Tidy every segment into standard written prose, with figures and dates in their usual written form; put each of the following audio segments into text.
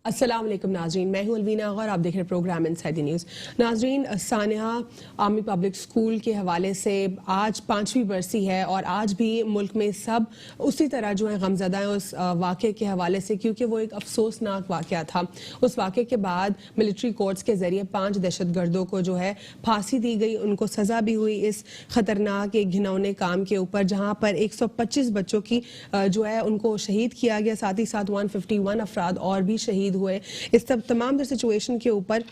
अस्सलाम वालेकुम नाजरीन, मैं हूं अलवीना और आप देख रहे हैं प्रोग्राम इनसाइड द न्यूज़। नाजरीन, सानिया आर्मी पब्लिक स्कूल के हवाले से आज 5वीं बरसी है और आज भी मुल्क में सब उसी तरह जो है गमज़दा है उस वाक़े के हवाले से, क्योंकि वो एक अफसोसनाक वाक़या था। उस वाक़े के बाद मिलिट्री कोर्ट्स के ज़रिए 5 दहशतगर्दों को जो है फांसी दी गई, उनको सज़ा भी हुई इस ख़तरनाक एक घिनौने काम के ऊपर, जहाँ पर 125 बच्चों की जो है उनको शहीद किया गया, साथ ही साथ 151 अफराद और भी शहीद हुए। इस तमाम सिचुएशन के ऊपर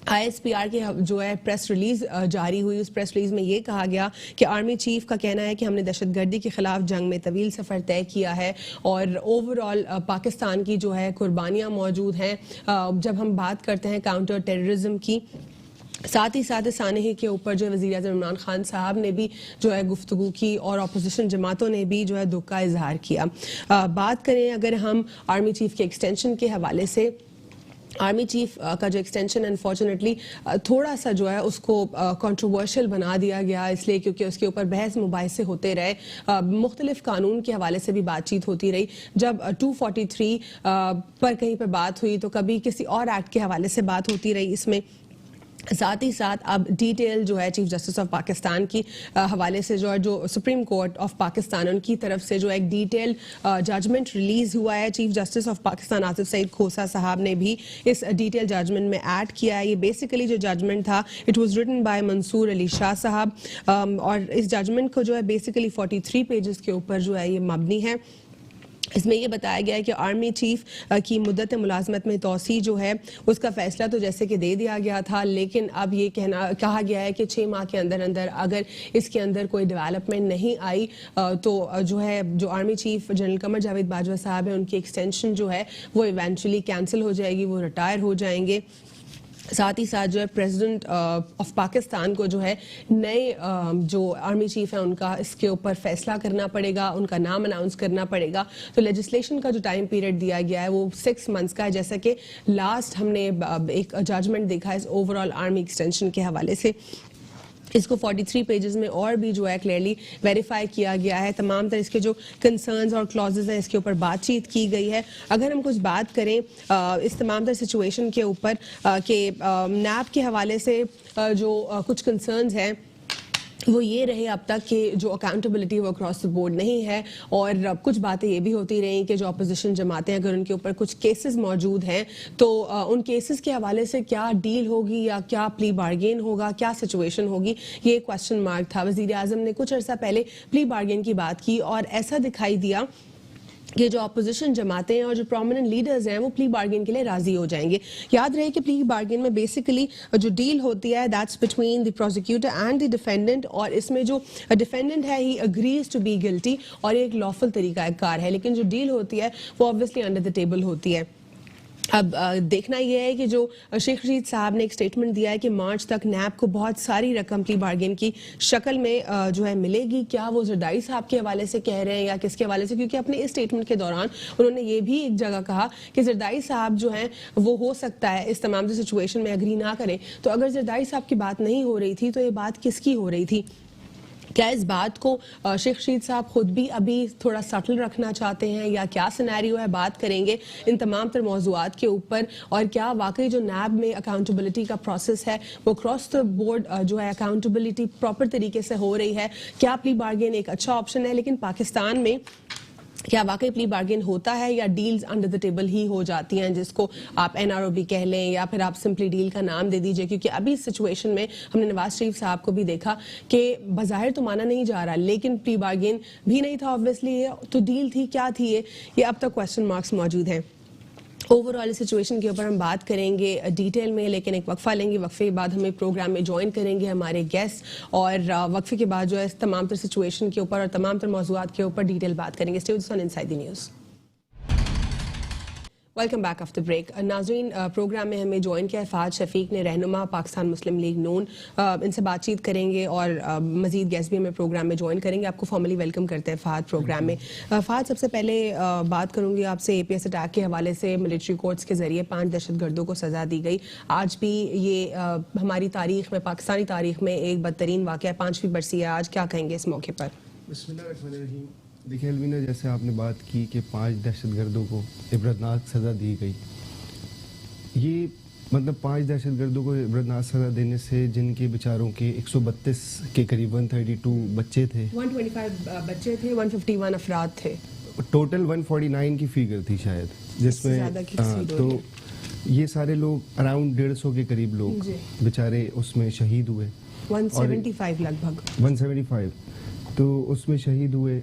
ISPR की जो है प्रेस रिलीज जारी हुई। उस प्रेस रिलीज में ये कहा गया कि आर्मी चीफ का कहना है कि हमने दहशतगर्दी के खिलाफ जंग में तवील सफ़र तय किया है और ओवरऑल पाकिस्तान की जो है कुर्बानियाँ मौजूद हैं। जब हम बात करते हैं काउंटर टेररिज्म की, साथ ही साथ सानही के ऊपर जो वज़ीर आज़म इमरान खान साहब ने भी जो है गुफ्तगू की और अपोजिशन जमातों ने भी जो है दुख का इजहार किया। बात करें अगर हम आर्मी चीफ के एक्सटेंशन के हवाले से, आर्मी चीफ का जो एक्सटेंशन अनफॉर्चुनेटली थोड़ा सा जो है उसको कंट्रोवर्शियल बना दिया गया, इसलिए क्योंकि उसके ऊपर बहस मुबाहिसे होते रहे, मुख्तलिफ कानून के हवाले से भी बातचीत होती रही। जब 243 पर कहीं पर बात हुई तो कभी किसी और एक्ट के हवाले से बात होती रही। इसमें साथ ही साथ अब डिटेल जो है चीफ जस्टिस ऑफ पाकिस्तान की हवाले से जो सुप्रीम कोर्ट ऑफ पाकिस्तान उनकी तरफ से जो एक डिटेल जजमेंट रिलीज हुआ है। Chief justice of Pakistan Asif Saeed Khosa साहब ने भी इस डिटेल जजमेंट में ऐड किया है। ये बेसिकली जो जजमेंट था, it was written by Mansoor Ali Shah साहब, और इस जजमेंट को जो है बेसिकली 43 पेजेस के ऊपर जो है ये मबनी है। इसमें यह बताया गया है कि आर्मी चीफ की मुद्दत मुलाजमत में तोसी जो है उसका फैसला तो जैसे कि दे दिया गया था, लेकिन अब ये कहा गया है कि 6 माह के अंदर अंदर अगर इसके अंदर कोई डेवलपमेंट नहीं आई तो जो है जो army chief general Qamar Javed Bajwa साहब है उनकी एक्सटेंशन जो है वो इवेंचुअली कैंसिल हो जाएगी, वो रिटायर हो जाएंगे। साथ ही साथ जो है प्रेसिडेंट ऑफ पाकिस्तान को जो है नए जो आर्मी चीफ है उनका इसके ऊपर फैसला करना पड़ेगा, उनका नाम अनाउंस करना पड़ेगा। तो लेजिस्लेशन का जो टाइम पीरियड दिया गया है वो 6 मंथ्स का है, जैसा कि लास्ट हमने एक जजमेंट देखा है इस ओवरऑल आर्मी एक्सटेंशन के हवाले से। इसको 43 पेजेस में और भी जो है क्लियरली वेरीफाई किया गया है, तमाम तरह इसके जो कंसर्न्स और क्लॉजेज हैं इसके ऊपर बातचीत की गई है। अगर हम कुछ बात करें इस तमाम तरह सिचुएशन के ऊपर कि नैब के हवाले से जो कुछ कंसर्न्स हैं वो ये रहे अब तक कि जो अकाउंटेबिलिटी वो अक्रॉस द बोर्ड नहीं है, और कुछ बातें ये भी होती रही कि जो अपोजिशन जमातें अगर उनके ऊपर कुछ केसेस मौजूद हैं तो उन केसेस के हवाले से क्या डील होगी या क्या प्ली बार्गेन होगा, क्या सिचुएशन होगी, ये क्वेश्चन मार्क था। वज़ीर आज़म ने कुछ अर्सा पहले प्ली बार्गेन की बात की और ऐसा दिखाई दिया कि जो अपोजिशन जमातें हैं और जो प्रोमिनेंट लीडर्स हैं वो प्ली बार्गेन के लिए राजी हो जाएंगे। याद रहे कि प्ली बार्गेन में बेसिकली जो डील होती है that's between the prosecutor and the defendant, और इसमें जो डिफेंडेंट है ही अग्रीज टू बी गिल्टी और एक लॉफुल तरीका कार है, लेकिन जो डील होती है वो ऑब्वियसली अंडर द टेबल होती है। अब देखना यह है कि जो शेख रशीद साहब ने एक स्टेटमेंट दिया है कि मार्च तक नैब को बहुत सारी रकम प्ली बार्गेन की शक्ल में जो है मिलेगी। क्या वो जरदारी साहब के हवाले से कह रहे हैं या किसके हवाले से, क्योंकि अपने इस स्टेटमेंट के दौरान उन्होंने ये भी एक जगह कहा कि जरदारी साहब जो हैं वो हो सकता है इस तमाम सिचुएशन में एग्री ना करें। तो अगर जरदारी साहब की बात नहीं हो रही थी तो ये बात किसकी हो रही थी? क्या इस बात को शेख रशीद साहब खुद भी अभी थोड़ा सटल रखना चाहते हैं या क्या सिनेरियो है? बात करेंगे इन तमाम तर मौज़ूआत के ऊपर, और क्या वाकई जो नैब में अकाउंटेबिलिटी का प्रोसेस है वो क्रॉस द बोर्ड जो है अकाउंटेबिलिटी प्रॉपर तरीके से हो रही है? क्या प्ली बार्गेन एक अच्छा ऑप्शन है? लेकिन पाकिस्तान में क्या वाकई प्ली बार्गेन होता है या डील्स अंडर द टेबल ही हो जाती हैं, जिसको आप NROB कह लें या फिर आप सिंपली डील का नाम दे दीजिए? क्योंकि अभी इस सिचुएशन में हमने नवाज शरीफ साहब को भी देखा कि बज़ाहिर तो माना नहीं जा रहा, लेकिन प्ली बार्गेन भी नहीं था ऑब्वियसली, तो डील थी क्या थी ये अब तक क्वेश्चन मार्क्स मौजूद हैं। ओवरऑल सिचुएशन के ऊपर हम बात करेंगे डिटेल में, लेकिन एक वक्फा लेंगे। वक्फे के बाद हमें प्रोग्राम में ज्वाइन करेंगे हमारे गेस्ट, और वक्फे के बाद जो है तमाम तर सिचुएशन के ऊपर और तमाम तर मौज़ूआत के ऊपर डिटेल बात करेंगे। Stay with us on inside the news. Welcome back after break. नाज़रीन, प्रोग्राम में हमें ज्वाइन किया फ़ाहद शफीक ने, रहनुमा पाकिस्तान मुस्लिम लीग नून। इनसे बातचीत करेंगे और मज़ीद गेस्ट भी हमें प्रोग्राम में ज्वाइन करेंगे। आपको फॉर्मली वेलकम करते हैं फ़ाहद प्रोग्राम में। फ़ाहद, सबसे पहले बात करूँगी आपसे APS अटैक के हवाले से। मिलिट्री कोर्ट्स के ज़रिए 5 दहशतगर्दों को सज़ा दी गई। आज भी ये हमारी तारीख में, पाकिस्तानी तारीख में एक बदतरीन वाक़या, 5वीं बरसी है आज, क्या कहेंगे इस मौके पर? बिस्मिल्लाहिर्रहमानिर्रहीम। देखिए अलवीना, जैसे आपने बात की कि 5 दहशतगर्दों को इबरतनाक सज़ा दी गई, ये मतलब 5 दहशतगर्दों को बर्दाश्त सजा देने से जिनके बेचारों के 132 के करीब 132 बच्चे थे, 125 बच्चे थे, 151 अफराद थे, टोटल 149 की फिगर थी शायद, जिसमें तो ये सारे लोग अराउंड 150 के करीब लोग बेचारे उसमें शहीद हुए, 175 लगभग 175, तो उसमें शहीद हुए।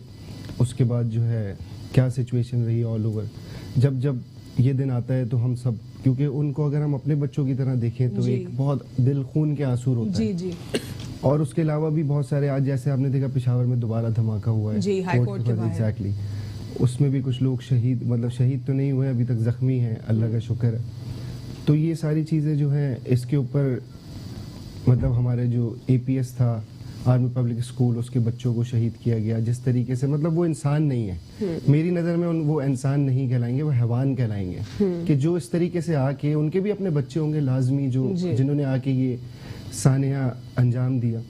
उसके बाद जो है क्या सिचुएशन रही ऑल ओवर, जब ये दिन आता है तो हम सब, क्योंकि उनको अगर हम अपने बच्चों की तरह देखें तो एक बहुत दिल खून के आंसू होता है जी। और उसके अलावा भी बहुत सारे, आज जैसे आपने देखा पेशावर में दोबारा धमाका हुआ है जी, हाई कोर्ट के बाहर, एग्जैक्टली, उसमें भी कुछ लोग शहीद, मतलब शहीद तो नहीं हुए अभी तक, जख्मी हैं, अल्लाह का शुक्र है। तो ये सारी चीज़ें जो हैं इसके ऊपर मतलब हमारे जो APS था आर्मी पब्लिक स्कूल, उसके बच्चों को शहीद किया गया जिस तरीके से, मतलब वो इंसान नहीं है मेरी नज़र में, वो इंसान नहीं कहलाएंगे, वो हैवान कहलाएंगे कि जो इस तरीके से आके, उनके भी अपने बच्चे होंगे लाजमी जो जिन्होंने आके ये सानिया अंजाम दिया।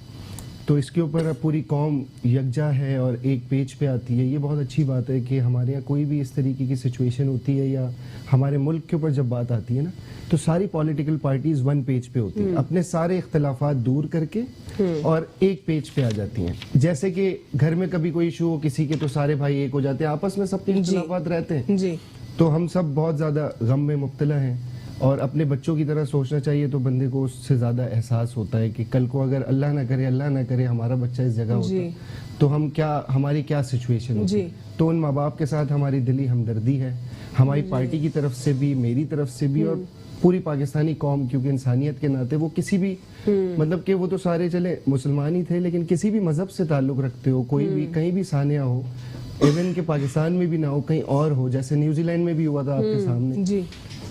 तो इसके ऊपर पूरी कौम यकजा है और एक पेज पे आती है। ये बहुत अच्छी बात है कि हमारे यहाँ कोई भी इस तरीके की सिचुएशन होती है या हमारे मुल्क के ऊपर जब बात आती है ना, तो सारी पॉलिटिकल पार्टीज वन पेज पे होती हैं, अपने सारे इख्तलाफात दूर करके और एक पेज पे आ जाती हैं। जैसे कि घर में कभी कोई इशू हो किसी के, तो सारे भाई एक हो जाते हैं, आपस में सबके इख्तलाफात रहते हैं। तो हम सब बहुत ज्यादा गम में मुब्तला हैं और अपने बच्चों की तरह सोचना चाहिए, तो बंदे को उससे ज्यादा एहसास होता है कि कल को अगर अल्लाह ना करे हमारा बच्चा इस जगह होता तो हम क्या, हमारी क्या सिचुएशन होती। तो उन माँ बाप के साथ हमारी दिली हमदर्दी है, हमारी पार्टी की तरफ से भी, मेरी तरफ से भी, और पूरी पाकिस्तानी कौम, क्योंकि इंसानियत के नाते वो किसी भी मतलब कि वो तो सारे चले मुसलमान ही थे, लेकिन किसी भी मजहब से ताल्लुक रखते हो, कोई भी कहीं भी सानिया हो, इवन के पाकिस्तान में भी ना हो, कहीं और हो, जैसे न्यूजीलैंड में भी हुआ था आपके सामने,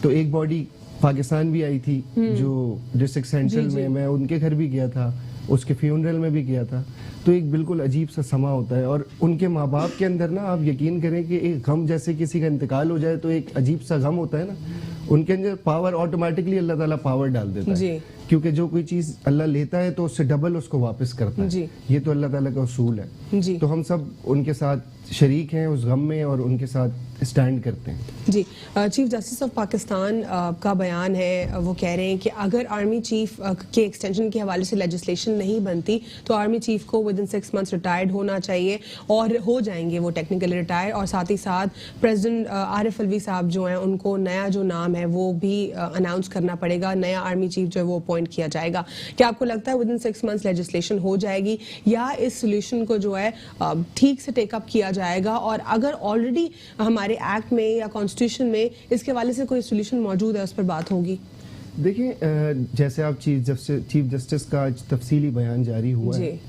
तो एक बॉडी पाकिस्तान भी आई थी जो डिस्ट्रिक्ट सेंट्रल में, मैं उनके घर भी गया था, उसके फ्यूनरल में भी गया था। तो एक बिल्कुल अजीब सा समा होता है, और उनके माँ बाप के अंदर ना, आप यकीन करें कि एक गम, जैसे किसी का इंतकाल हो जाए तो एक अजीब सा गम होता है ना, उनके अंदर पावर ऑटोमेटिकली अल्लाह ताला पावर डाल देता है, क्योंकि जो कोई चीज अल्लाह लेता है तो उससे डबल उसको वापस करता है। ये तो अल्लाह ताला का उसूल है। तो हम सब उनके साथ शरीक हैं उस गम में और उनके साथ स्टैंड करते हैं। जी, चीफ जस्टिस ऑफ पाकिस्तान का बयान है, वो कह रहे हैं कि अगर आर्मी चीफ के एक्सटेंशन के हवाले से लेजिस्लेशन नहीं बनती तो आर्मी चीफ को विद इन 6 मंथ्स रिटायर्ड होना चाहिए, और हो जाएंगे वो टेक्निकली रिटायर, और साथ ही साथ प्रेसिडेंट आरिफ अलवी साहब जो हैं उनको नया जो नाम है वो भी अनाउंस करना पड़ेगा, नया आर्मी चीफ जो है वो अपॉइंट किया जाएगा। क्या आपको लगता है विद इन 6 मंथ्स लेजिस्लेशन हो जाएगी, या इस सोल्यूशन को जो है ठीक से टेकअप किया जाएगा, और अगर ऑलरेडी हमारे एक्ट में या कॉन्स्टिट्यूशन में इसके वाले से कोई सोल्यूशन मौजूद है, उस पर बात होगी? देखिए, जैसे आप चीफ जस्टिस का तफसीली बयान जारी हुआ है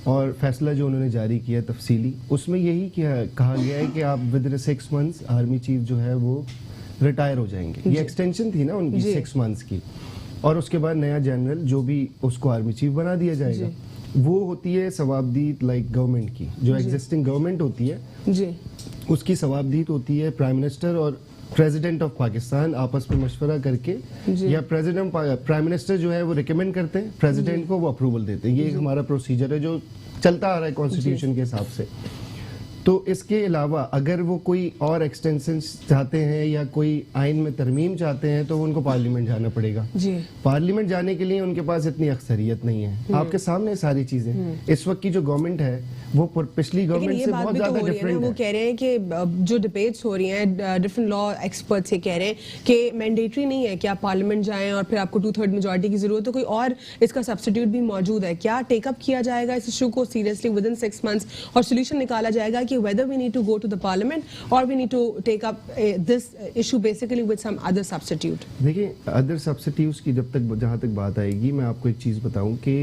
और फैसला जो उन्होंने जारी किया तफसीली, उसमें यही कहा गया है कि आप with in 6 months army chief जो है वो रिटायर हो जाएंगे। ये एक्सटेंशन थी ना उनकी 6 मंथ्स की, और उसके बाद नया जनरल जो भी उसको आर्मी चीफ बना दिया जाएगा। वो होती है सवाबदीद लाइक गवर्नमेंट की, जो एग्जिस्टिंग गवर्नमेंट होती है उसकी सवाबदीद होती है प्राइम मिनिस्टर और प्रेसिडेंट ऑफ पाकिस्तान आपस में मशवरा करके, या प्रेसिडेंट प्राइम मिनिस्टर जो है वो रिकमेंड करते हैं प्रेसिडेंट को, वो अप्रूवल देते हैं। ये हमारा प्रोसीजर है जो चलता आ रहा है कॉन्स्टिट्यूशन के हिसाब से। तो इसके अलावा अगर वो कोई और एक्सटेंशन चाहते हैं या कोई आइन में तरमीम चाहते हैं तो उनको पार्लियामेंट जाना पड़ेगा। पार्लियामेंट जाने के लिए उनके पास इतनी अक्सरियत नहीं है। आपके सामने सारी चीजें, इस वक्त की जो गवर्नमेंट है वो पिछली गवर्नमेंट से बहुत ज्यादा डिफरेंट है। वो कह रहे हैं कि जो डिबेट्स हो रही हैं, डिफरेंट लॉ एक्सपर्ट्स ये कह रहे हैं कि मैंडेटरी नहीं है कि आप पार्लियामेंट जाएं और फिर आपको 2/3 मेजॉरिटी की जरूरत है, कोई और इसका सब्स्टिट्यूट भी मौजूद है। क्या टेकअप किया जाएगा इस इशू को सीरियसली विद इन 6 मंथ्स और सोल्यूशन निकाला जाएगा कि whether we need to go to the parliament or we need to take up this issue basically with some other substitute? देखिए, अदर सब्स्टिट्यूट्स की जहाँ तक बात आएगी, मैं आपको एक चीज बताऊं कि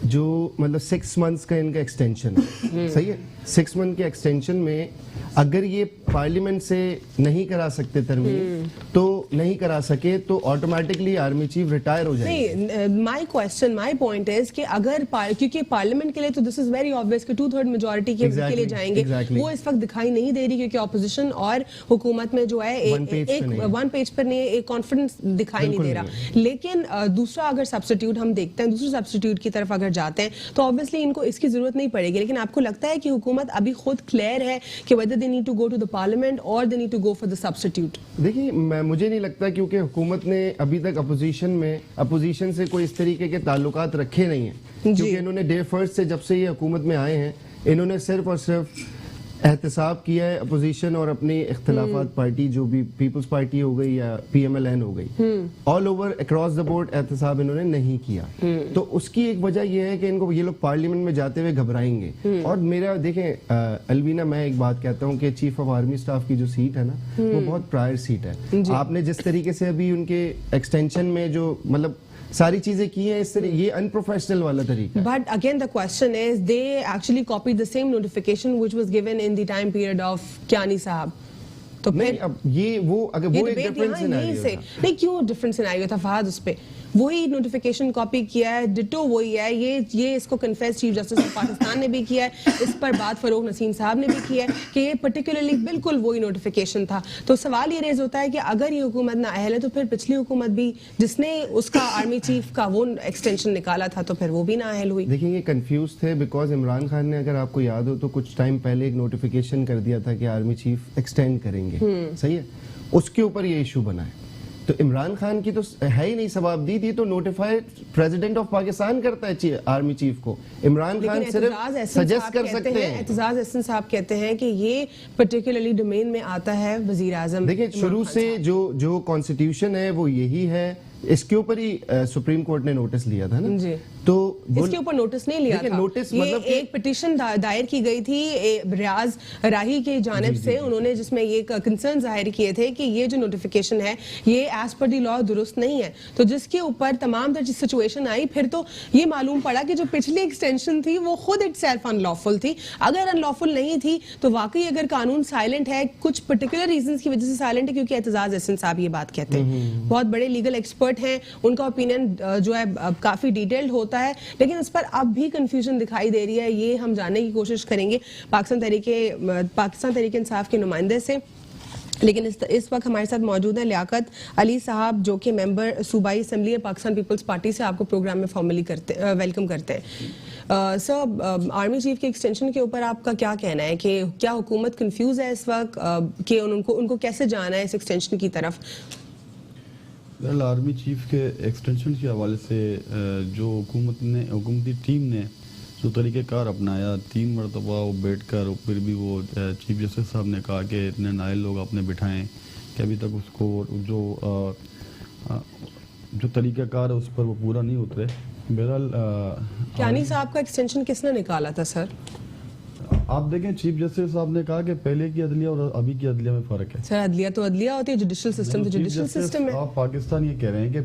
जो मतलब 6 मंथ्स का इनका एक्सटेंशन सही है, 6 मंथ के एक्सटेंशन में अगर ये पार्लियामेंट से नहीं करा सकते तरमीम, तो नहीं करा सके तो ऑटोमेटिकली आर्मी चीफ रिटायर हो जाएंगे। माय पॉइंट इज कि अगर क्योंकि पार्लियामेंट के लिए तो दिस इज वेरी ऑब्वियस कि 2/3 मेजॉरिटी के लिए जाएंगे, वो इस वक्त दिखाई नहीं दे रही क्योंकि ऑपोजिशन और हुकूमत में जो है एक वन पेज पर नहीं, एक कॉन्फिडेंस दिखाई नहीं दे रहा। लेकिन दूसरा अगर सब्स्टिट्यूट हम देखते हैं, दूसरे सब्स्टिट्यूट की तरफ अगर जाते हैं तो ऑब्वियसली इनको इसकी जरूरत नहीं पड़ेगी। लेकिन आपको लगता है कि हुकूमत अभी खुद क्लियर है कि whether they need to go to the parliament or they need to go for the substitute? देखिए, मुझे नहीं नहीं लगता, क्योंकि हुकूमत ने अभी तक अपोजिशन से कोई इस तरीके के ताल्लुकात रखे नहीं हैं, क्योंकि इन्होंने डे फर्स्ट से जब से ये हुकूमत में आए हैं इन्होंने सिर्फ और सिर्फ एहतसाब किया है अपोजिशन और अपनी इख्तलाफात पार्टी जो भी पीपल्स पार्टी हो गई या PMLN हो गई, all over across the board एहतसाब इन्होंने नहीं किया। तो उसकी एक वजह यह है कि इनको ये लोग पार्लियामेंट में जाते हुए घबराएंगे। और मेरा देखें अलवीना, मैं एक बात कहता हूँ कि चीफ ऑफ आर्मी स्टाफ की जो सीट है ना वो बहुत प्रायर सीट है। आपने जिस तरीके से अभी उनके एक्सटेंशन में जो मतलब सारी चीजें की हैं, इस तरह ये अनप्रोफेशनल वाला तरीका है। But again, the question is, they actually copied the same notification which was given in the time period of Kiani साहब। तो नहीं, अब ये वो अगर वो एक डिफरेंट सिनेरियो था। नहीं, क्यों डिफरेंट सिनेरियो था फहद? उस पे वही नोटिफिकेशन कॉपी किया है, डिटो वही है। ये इसको confess chief justice of Pakistan ने भी किया है, इस पर बात फरूक नसीम साहब ने भी किया है कि ये पर्टिकुलरली बिल्कुल वही नोटिफिकेशन था। तो सवाल ये रेज होता है कि अगर ये हुकूमत ना अहल है तो फिर पिछली हुकूमत भी जिसने उसका आर्मी चीफ का वो एक्सटेंशन निकाला था तो फिर वो भी ना अहल हुई। देखिए ये कंफ्यूज थे बिकॉज इमरान खान ने, अगर आपको याद हो तो कुछ टाइम पहले एक नोटिफिकेशन कर दिया था कि आर्मी चीफ एक्सटेंड करेंगे, सही है, उसके ऊपर ये इशू बना है। तो इमरान खान की तो है ही नहीं सवाबदीद, ये तो नोटिफाइड प्रेसिडेंट ऑफ पाकिस्तान करता है आर्मी चीफ को। इमरान खान सिर्फ सजेस्ट कर सकते हैं। एतजाज अहसन साहब कहते हैं कि ये पर्टिकुलरली डोमेन में आता है वजीर आजम। देखिए शुरू से जो कॉन्स्टिट्यूशन है वो यही है, इसके ऊपर ही सुप्रीम कोर्ट ने नोटिस लिया था ना जी। तो इसके ऊपर नोटिस नहीं लिया था, नोटिस ये मतलब एक पिटीशन दायर की गई थी रियाज राही की जानिब से, उन्होंने जिसमें ये कंसर्न जाहिर किए थे कि ये जो नोटिफिकेशन है ये एज पर दी लॉ दुरुस्त नहीं है। तो जिसके ऊपर तमाम तरह की सिचुएशन आई, फिर तो ये मालूम पड़ा कि जो पिछली एक्सटेंशन थी वो खुद इटसेल्फ अनलॉफुल थी। अगर अनलॉफुल नहीं थी तो वाकई अगर कानून साइलेंट है, कुछ पर्टिकुलर रीजंस की वजह से साइलेंट है, क्योंकि एतजाज अहसन साहब ये बात कहते हैं, बहुत बड़े लीगल एक्सपर्ट हैं, उनका ओपिनियन जो है काफी डिटेल्ड होता है, लेकिन इस पर अब भी कंफ्यूजन दिखाई दे रही है। ये हम जानने की कोशिश करेंगे पाकिस्तान तहरीक इंसाफ के नुमाइंदे से। लेकिन इस वक्त हमारे साथ मौजूद है लियाकत अली साहब जो कि मेंबर सूबाई असम्बली है पाकिस्तान पीपल्स पार्टी से। आपको प्रोग्राम में फॉर्मली वेलकम करते हैं। सर, आर्मी चीफ के एक्सटेंशन के ऊपर आपका क्या कहना है कि क्या हुकूमत कंफ्यूज है इस वक्त कि उनको कैसे जाना है इस एक्सटेंशन की तरफ? आर्मी चीफ के एक्सटेंशन के हवाले से जो हुकूमती टीम ने जो तरीक़ेकार अपनाया, 3 मरतबा वो बैठ कर फिर भी वो चीफ जस्टिस साहब ने कहा कि इतने नायल लोग आपने बिठाएं कि अभी तक उसको जो तरीक़ेकार है उस पर वो पूरा नहीं उतरे। बहरहाल कियानी साहब का एक्सटेंशन किसने निकाला था सर? आप देखें चीफ जस्टिस साहब ने कहा कि पहले की अदलिया और अभी की अदलिया में फर्क है। सर अदलिया तो अदलिया होती है, जुडिशल सिस्टम तो जुडिशल सिस्टम है। आप पाकिस्तान ये कह रहे हैं कि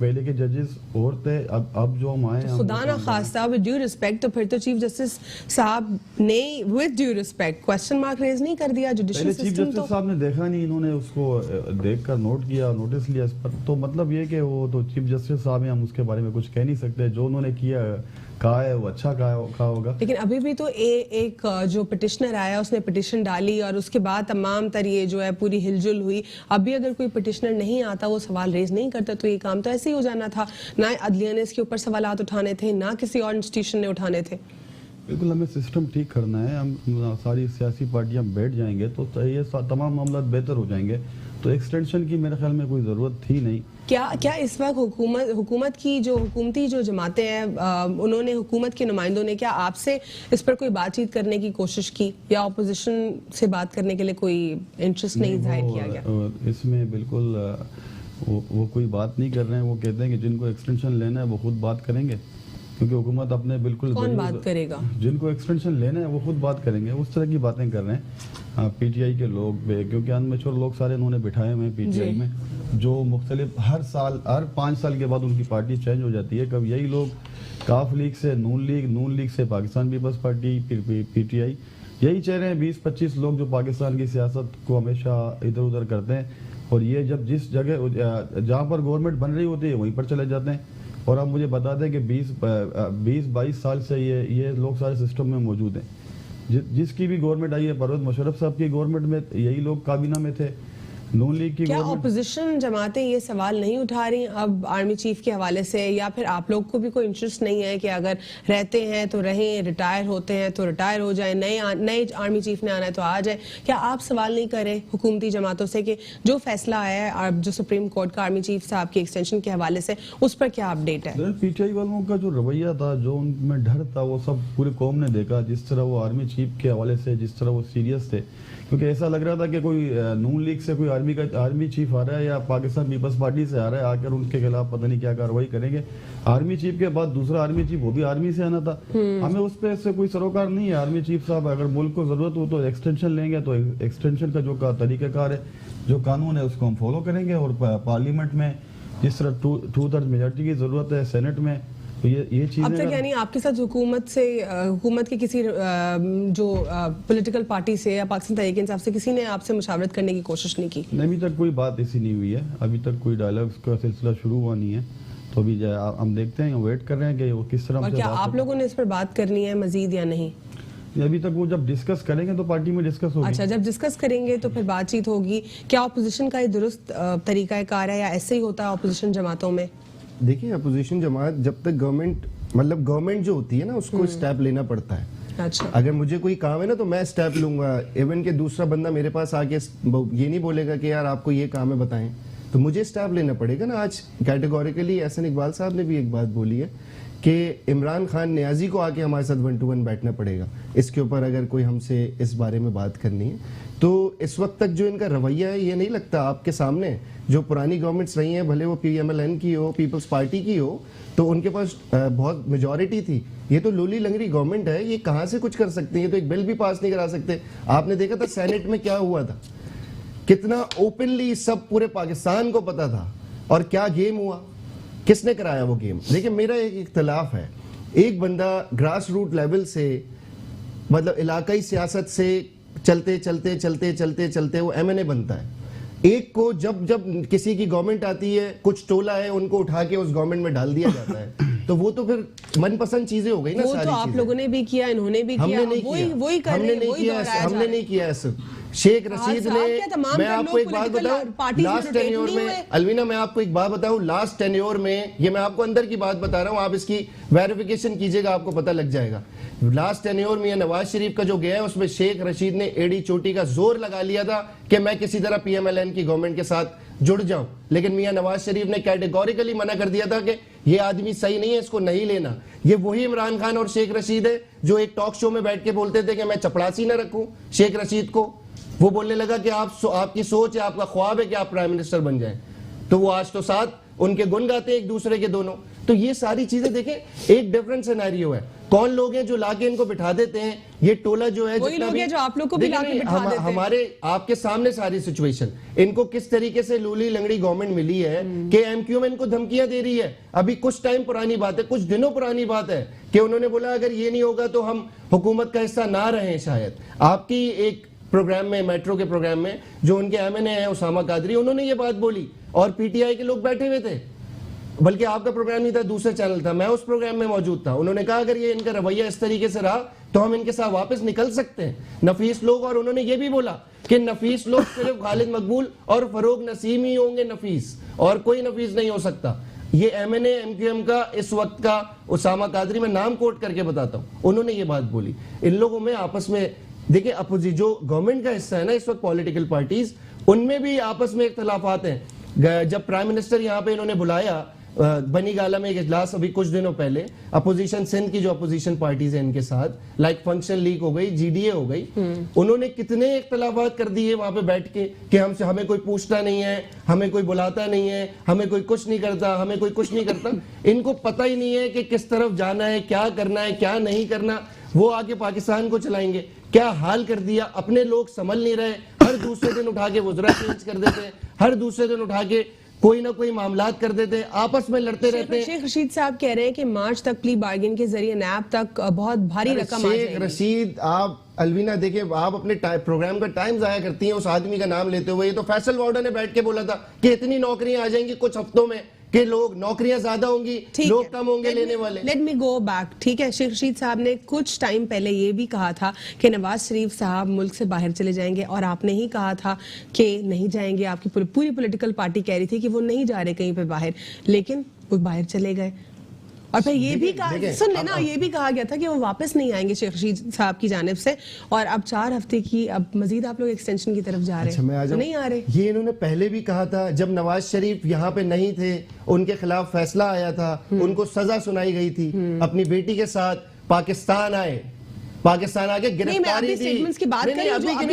पहले के जजेस और थे, अब जो हम आए तो खुदा ना खास्ता विद ड्यू रिस्पेक्ट, तो फिर तो चीफ जस्टिस साहब ने with due respect question mark raise नहीं कर दिया जुडिशल सिस्टम? चीफ जस्टिस साहब ने देखा नहीं, इन्होंने उसको देखकर नोट किया, नोटिस लिया इस पर। तो मतलब ये कि वो तो चीफ जस्टिस साहब हैं, हम उसके बारे में कुछ कह नहीं सकते। जो उन्होंने किया कहा है वो अच्छा कहा होगा। लेकिन अभी भी तो एक जो पिटिशनर आया उसने पिटिशन डाली और उसके बाद तमाम तर ये जो है पूरी हिलजुल हुई। अभी अगर कोई पिटिशनर नहीं आता, वो सवाल रेज नहीं करता, तो ये काम तो ऐसे ही हो जाना था। ना अदलिया ने इसके ऊपर सवालात उठाने थे, ना किसी और इंस्टीट्यूशन ने उठाने थे। बिल्कुल, हमें सिस्टम ठीक करना है। हम सारी सियासी पार्टियां बैठ जाएंगे तो ये तमाम मामला बेहतर हो जाएंगे। तो एक्सटेंशन की मेरे ख्याल में कोई ज़रूरत थी नहीं। क्या इस वक्त हुकूमत की जो हुकूमती जो जमातें हैं, उन्होंने हुकूमत के नुमाइंदों ने क्या आपसे इस पर कोई बातचीत करने की कोशिश की या अपोजिशन से बात करने के लिए कोई इंटरेस्ट नहीं जाहिर किया गया? इसमें बिल्कुल वो कोई बात नहीं कर रहे हैं। वो कहते हैं कि जिनको एक्सटेंशन लेना है वो खुद बात करेंगे, क्योंकि हुकूमत अपने बिल्कुल कौन बात करेगा? जिनको एक्सटेंशन लेना है वो खुद बात करेंगे। उस तरह की बातें कर रहे हैं पीटीआई के लोग, क्योंकि अनमेच्योर लोग सारे उन्होंने बिठाए हुए हैं पीटीआई में, जो मुख्तलिफ हर 5 साल के बाद उनकी पार्टी चेंज हो जाती है। कभी यही लोग काफ लीग से नून लीग से पाकिस्तान पीपल्स पार्टी, फिर पीटीआई, यही चेहरे हैं 20-25 लोग जो पाकिस्तान की सियासत को हमेशा इधर उधर करते हैं। और ये जब जिस जगह जहाँ पर गवर्नमेंट बन रही होती है वहीं पर चले जाते हैं। और आप मुझे बता दें कि 20-22 साल से ये लोग सारे सिस्टम में मौजूद हैं। जिसकी भी गवर्नमेंट आई है, परवेज मुशर्रफ साहब की गवर्नमेंट में यही लोग काबीना में थे, नून लीग की क्या गवर्नमेंट ऑपोजिशन जमातें ये सवाल नहीं उठा रही अब आर्मी चीफ के हवाले से, या फिर आप लोग को भी कोई इंटरेस्ट नहीं है कि अगर रहते हैं तो रहें, रिटायर होते हैं तो रिटायर हो जाए, नए आर्मी चीफ ने आना है तो आ जाए? क्या आप सवाल नहीं कर रहे हुकूमती जमातों से कि जो फैसला आया है जो सुप्रीम कोर्ट का आर्मी चीफ साहब की एक्सटेंशन के हवाले से, उस पर क्या अपडेट है? पीटीआई वालों का जो रवैया था, जो उनमें डर था, वो सब पूरी कौम ने देखा। जिस तरह वो आर्मी चीफ के हवाले से जिस तरह वो सीरियस थे, क्योंकि ऐसा लग रहा था कि कोई नून लीग से कोई आर्मी चीफ आ रहा है या पाकिस्तान पीपल्स पार्टी से आ रहा है, आकर उनके खिलाफ पता नहीं क्या कार्रवाई करेंगे। आर्मी चीफ के बाद दूसरा आर्मी चीफ, वो भी आर्मी से आना था। हमें उस पर से कोई सरोकार नहीं है। आर्मी चीफ साहब अगर मुल्क को जरूरत हो तो एक्सटेंशन लेंगे, तो एक्सटेंशन का जो तरीकाकार है, जो कानून है, उसको हम फॉलो करेंगे। और पार्लियामेंट में जिस तरह 2/3 मेजोरिटी की जरूरत है, सेनेट में, तो ये चीजें अब तक यानी आपके साथ हुकूमत के किसी जो पॉलिटिकल पार्टी से या पाकिस्तान तहरीक इंसाफ से किसी ने आपसे मुशावरत करने की कोशिश नहीं की? अभी तक कोई बात ऐसी नहीं हुई है। अभी तक कोई डायलॉग का सिलसिला शुरू हुआ नहीं है। तो अभी हम देखते हैं, वेट कर रहे हैं कि वो किस तरह और क्या आप लोगों ने इस पर बात करनी है मजीद या नहीं? अभी तक वो जब डिस्कस करेंगे तो पार्टी में डिस्कस होगी। अच्छा, जब डिस्कस करेंगे तो फिर बातचीत होगी। क्या अपोजिशन का ये दुरुस्त तरीका कार है या ऐसे ही होता है अपोजिशन जमातों में? देखिए, अपोजिशन जमात जब तक गवर्नमेंट जो होती है ना, उसको स्टेप लेना पड़ता है। अच्छा, अगर मुझे कोई काम है ना तो मैं स्टेप लूंगा। इवन के दूसरा बंदा मेरे पास आके ये नहीं बोलेगा कि यार आपको ये काम है बताएं, तो मुझे स्टेप लेना पड़ेगा ना। आज कैटेगोरिकली एहसन इकबाल साहब ने भी एक बात बोली है कि इमरान खान नियाजी को आके हमारे साथ 1 to 1 बैठना पड़ेगा इसके ऊपर, अगर कोई हमसे इस बारे में बात करनी है। तो इस वक्त तक जो इनका रवैया है, ये नहीं लगता आपके सामने जो पुरानी गवर्नमेंट्स रही हैं, भले वो PMLN की हो, पीपल्स पार्टी की हो, तो उनके पास बहुत मेजॉरिटी थी। ये तो लोली लंगड़ी गवर्नमेंट है, ये कहाँ से कुछ कर सकते हैं? ये तो एक बिल भी पास नहीं करा सकते। आपने देखा था सेनेट में क्या हुआ था, कितना ओपनली सब पूरे पाकिस्तान को पता था, और क्या गेम हुआ, किसने कराया वो गेम? देखिए, मेरा एक इख्तलाफ है, एक बंदा ग्रास रूट लेवल से, मतलब इलाकाई सियासत से चलते चलते चलते चलते चलते वो MNA बनता है। एक को जब किसी की गवर्नमेंट आती है, कुछ टोला है, उनको उठा के उस गवर्नमेंट में डाल दिया जाता है। तो वो तो फिर मनपसंद चीजें हो गई ना। वो सारी तो आप चीजें लोगों ने भी किया, इन्होंने भी किया, वही कर रहे हैं, वही दोहराया जा रहा है। हमने नहीं किया ऐसा। शेख रशीद ने, मैं आपको एक बात बताऊं, लास्ट टेन्योर में, अलवीना मैं आपको एक बात बताऊं, लास्ट टेन्योर में, ये मैं आपको अंदर की बात बता रहा हूं, आप इसकी वेरिफिकेशन कीजिएगा, आपको पता लग जाएगा। लास्ट टेन्योर में नवाज शरीफ का जो गया है, उसमें शेख रशीद ने एड़ी चोटी का जोर लगा लिया था कि मैं किसी तरह PMLN की गवर्नमेंट के साथ जुड़ जाऊं, लेकिन मियां नवाज शरीफ ने कैटेगोरिकली मना कर दिया था कि ये आदमी सही नहीं है, इसको नहीं लेना। ये वही इमरान खान और शेख रशीद है जो एक टॉक शो में बैठ के बोलते थे कि मैं चपड़ासी न रखूं शेख रशीद को। वो बोलने लगा कि आपकी सोच है, आपका ख्वाब है कि आप प्राइम मिनिस्टर बन जाएं। तो वो आज तो साथ उनके गुण गाते हैं एक दूसरे के दोनों। तो ये सारी चीजें देखें, एक डिफरेंट सिनेरियो है। कौन लोग हैं जो लाके इनको बिठा देते हैं? ये टोला जो है, वही लोग हैं जो आप लोग को भी लाके बिठा देते हैं। हमारे आपके सामने सारी सिचुएशन, इनको किस तरीके से लूली लंगड़ी गवर्नमेंट मिली है कि MQ में इनको धमकियां दे रही है। अभी कुछ टाइम पुरानी बात है, कुछ दिनों पुरानी बात है कि उन्होंने बोला अगर ये नहीं होगा तो हम हुकूमत का हिस्सा ना रहें। शायद आपकी एक प्रोग्राम में, मेट्रो के प्रोग्राम में, जो उनके MNA है उसामा कादरी, उन्होंने ये बात बोली और PTI के लोग बैठे हुए थे। बल्कि आपका प्रोग्राम नहीं था, दूसरा चैनल था, मैं उस प्रोग्राम में मौजूद था। उन्होंने कहा अगर ये इनका रवैया इस तरीके से रहा तो हम इनके साथ वापस निकल सकते हैं, नफीस लोग। और उन्होंने ये भी बोला कि नफीस लोग सिर्फ खालिद मकबूल और फरोग नसीम ही होंगे नफीस, और कोई नफीस नहीं हो सकता। ये MNA MQM का इस वक्त का उसामा कादरी, मैं नाम कोट करके बताता हूं, उन्होंने ये बात बोली। इन लोगों में आपस में, देखिए, अपोजिशन जो गवर्नमेंट का हिस्सा है ना इस वक्त, पॉलिटिकल पार्टीज, उनमें भी आपस में इख्तलाफात हैं। जब प्राइम मिनिस्टर यहाँ पे इन्होंने बुलाया बनी गाला में एक इजलास अभी कुछ दिनों पहले, अपोजिशन सिंध की जो अपोजिशन पार्टीज है इनके साथ, लाइक फंक्शन लीग हो गई, GDA हो गई, उन्होंने कितने इख्तलाफात कर दिए वहां पे बैठ के कि हमसे, हमें कोई पूछता नहीं है, हमें कोई बुलाता नहीं है, हमें कोई कुछ नहीं करता, हमें कोई कुछ नहीं करता। इनको पता ही नहीं है कि किस तरफ जाना है, क्या करना है, क्या नहीं करना। वो आगे पाकिस्तान को चलाएंगे। क्या हाल कर दिया, अपने लोग संभल नहीं रहे, हर दूसरे दिन उठा के वज़रा चेंज कर देते हैं, हर दूसरे दिन उठा के कोई ना कोई मामलात कर देते हैं, आपस में लड़ते रहते हैं। शेख रशीद साहब कह रहे हैं कि मार्च तक प्ली बार्गेन के जरिए नैब तक बहुत भारी रकम आ जाएगी। शेख रशीद, आप अलवीना देखिए, आप अपने प्रोग्राम का टाइम जाया करती हैं उस आदमी का नाम लेते हुए। ये तो फैसल वार्डन ने बैठ के बोला था कि इतनी नौकरियां आ जाएंगी कुछ हफ्तों में कि लोग नौकरियां ज्यादा होंगी, लोग कम होंगे लेने वाले। लेट मी गो बैक, ठीक है। शेख रशीद साहब ने कुछ टाइम पहले ये भी कहा था कि नवाज शरीफ साहब मुल्क से बाहर चले जाएंगे, और आपने ही कहा था कि नहीं जाएंगे। आपकी पूरी पॉलिटिकल पार्टी कह रही थी कि वो नहीं जा रहे कहीं पे बाहर, लेकिन वो बाहर चले गए। और फिर ये भी कहा, सुन लेना, ये भी कहा गया था कि वो वापस नहीं आएंगे शेख रशीद साहब की जानिब से, और अब 4 हफ्ते की अब मजीद आप लोग एक्सटेंशन की तरफ जा रहे हैं। मैं तो नहीं आ रहे। ये इन्होंने पहले भी कहा था, जब नवाज शरीफ यहाँ पे नहीं थे, उनके खिलाफ फैसला आया था, उनको सजा सुनाई गई थी, अपनी बेटी के साथ पाकिस्तान आए, पाकिस्तान आके गिरफ्तारी दी। स्टेटमेंट्स की बात करें,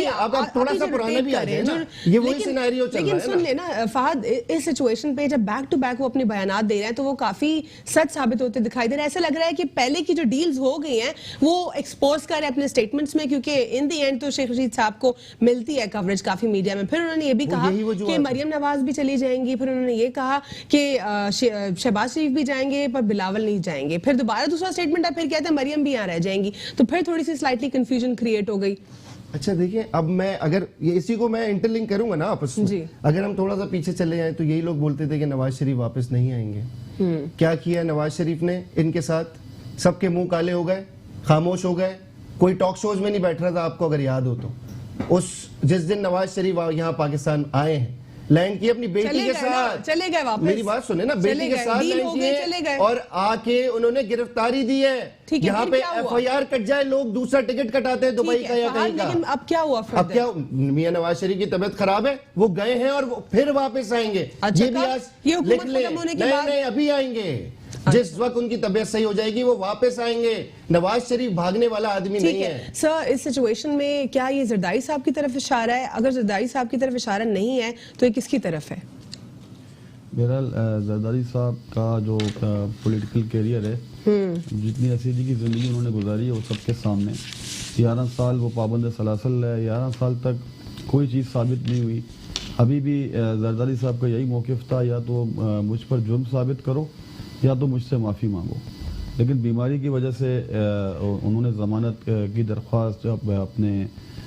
अब थोड़ा सा पुराना भी आ जाए ना, ये वही सिनेरियो चल रहा है। लेकिन सुन लेना फहद, इस सिचुएशन पे जब बैक टू बैक वो अपने बयानात दे रहे हैं तो वो काफी सच साबित होते दिखाई दे रहा है। ऐसा लग रहा है कि पहले की जो डील्स हो गई हैं वो एक्सपोज कर रहे हैं अपने स्टेटमेंट्स में, क्योंकि इन द एंड तो शेख रशीद साहब को मिलती है कवरेज काफी मीडिया में। फिर उन्होंने ये भी कहा कि मरियम नवाज भी चली जाएंगी, फिर उन्होंने ये कहा कि शहबाज शरीफ भी जाएंगे पर बिलावल नहीं जाएंगे, फिर दोबारा दूसरा स्टेटमेंट है, फिर कहते हैं मरियम भी यहाँ रह जाएंगी, तो फिर थोड़ी सी स्लाइटली कंफ्यूजन क्रिएट हो गई। अच्छा देखिए, अब मैं अगर ये इसी को मैं इंटरलिंक करूंगा ना आपस में, अगर हम थोड़ा सा पीछे चले जाएं तो यही लोग बोलते थे कि नवाज शरीफ वापस नहीं आएंगे। क्या किया नवाज शरीफ ने इनके साथ? सबके मुंह काले हो गए, खामोश हो गए, कोई टॉक शोज में नहीं बैठ रहा था, आपको अगर याद हो तो। जिस दिन नवाज शरीफ यहाँ पाकिस्तान आए हैं, लैंड की अपनी बेटी के साथ, चले गए वापस। मेरी बात सुने ना, बेटी के साथ लैंड किए और आके उन्होंने गिरफ्तारी दी है। यहाँ पे FIR कट जाए, लोग दूसरा टिकट कटाते हैं दुबई का या कहीं का। लेकिन अब क्या हुआ? अब क्या, मियां नवाज शरीफ की तबीयत खराब है, वो गए हैं और वो फिर वापस आएंगे। अच्छा, ये भी आज लिख ले, नहीं अभी आएंगे। जिस वक्त उनकी तबीयत सही हो जाएगी वो वापस आएंगे। नवाज शरीफ भागने वाला आदमी नहीं है। सर, इस सिचुएशन में क्या ये जरदारी साहब की तरफ इशारा है? अगर जरदारी साहब की तरफ इशारा नहीं है तो ये किसकी तरफ है? बहरहाल जरदारी साहब का जो पॉलिटिकल कैरियर है, जितनी असीदी की जिंदगी उन्होंने गुजारी है वो सबके सामने। 11 साल वो पाबंद सलासल है, 11 साल तक कोई चीज़ साबित नहीं हुई। अभी भी जरदारी साहब का यही मौक़िफ़ था, या तो मुझ पर जुर्म साबित करो या तो मुझसे माफ़ी मांगो। लेकिन बीमारी की वजह से उन्होंने ज़मानत की दरख्वास्त अपने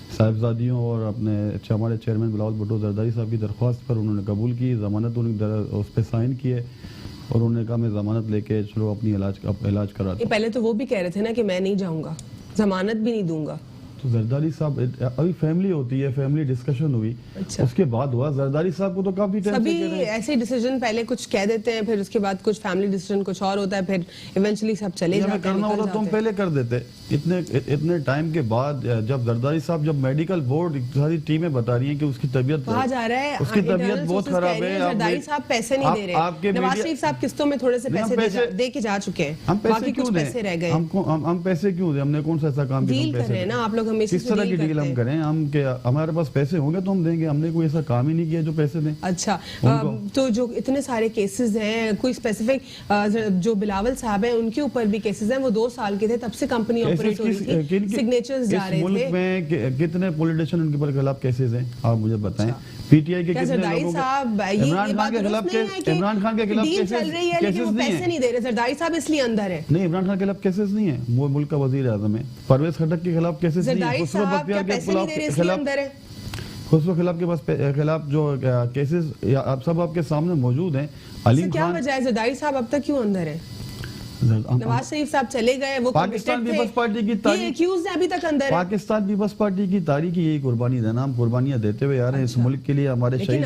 साहिबजादियों और अपने हमारे चेयरमैन बिलावल भुट्टो जरदारी साहब की दरख्वास्त पर उन्होंने कबूल की, ज़मानत उस पर साइन किए और उन्होंने कहा मैं ज़मानत लेके चलो अपनी इलाज कराते। पहले तो वो भी कह रहे थे ना कि मैं नहीं जाऊँगा, ज़मानत भी नहीं दूंगा। तो जरदारी साहब, अभी फैमिली होती है, फैमिली डिस्कशन हुई, अच्छा। उसके बाद हुआ। जरदारी साहब को तो काफी टाइम सभी ऐसे डिसीजन पहले कुछ कह देते हैं, फिर उसके बाद कुछ फैमिली डिसीजन कुछ और होता है, फिर इवेंचुअली सब चले जाते हैं। करना होता तुम पहले कर देते। इतने टाइम के बाद जब जरदारी साहब, जब मेडिकल बोर्ड सारी टीमें बता रही हैं कि उसकी तबीयत, कहा जा रहा है उसकी तबीयत बहुत खराब है, जरदारी साहब पैसे नहीं दे रहे। नवाज शरीफ साहब किस्तों में थोड़े से पैसे दे के जा चुके हैं, हम पैसे क्यों पैसे रह गए। हम पैसे क्यों दें? हमने कौन सा ऐसा काम डील कर रहे हैं ना आप लोग, हमें किस तरह की डील हम करें? हम हमारे पास पैसे होंगे तो हम देंगे, हमने कोई ऐसा काम ही नहीं किया जो पैसे दें। अच्छा, तो जो इतने सारे केसेस हैं, कोई स्पेसिफिक जो बिलावल साहब हैं उनके ऊपर भी केसेस हैं, वो 2 साल के थे, तब से कंपनी ऑपरेट हो रही थी, सिग्नेचर्स जा रहे थे। मुल्क में कितने पॉलिटिशियन उनके पर खिलाफ केसेस हैं आप मुझे बताएं। पीटीआई के कितने लोगों के, इमरान खान के खिलाफ केसेस चल रही है, लेकिन वो पैसे नहीं दे रहे। जरदारी साहब इसलिए अंदर है। नहीं, इमरान खान के खिलाफ केसेस नहीं है, वो मुल्क का वजीर आजम है। परवेज खटक के खिलाफ केसेस नहीं है, खुसरो बख्तियार के खिलाफ जो केसेस आप सब आपके सामने मौजूद हैं। अलीम क्या वजह है जरदारी साहब अब तक क्यों अंदर है? नवाज शरीफ साहब चले गए, वो पाकिस्तान पीपल्स पार्टी की तारीख अभी तक अंदर है। पाकिस्तान पीपल्स पार्टी की तारीख की यही कुर्बानी देना, हम कुर्बानियां देते हुए आ रहे हैं इस मुल्क के लिए। हमारे शहीद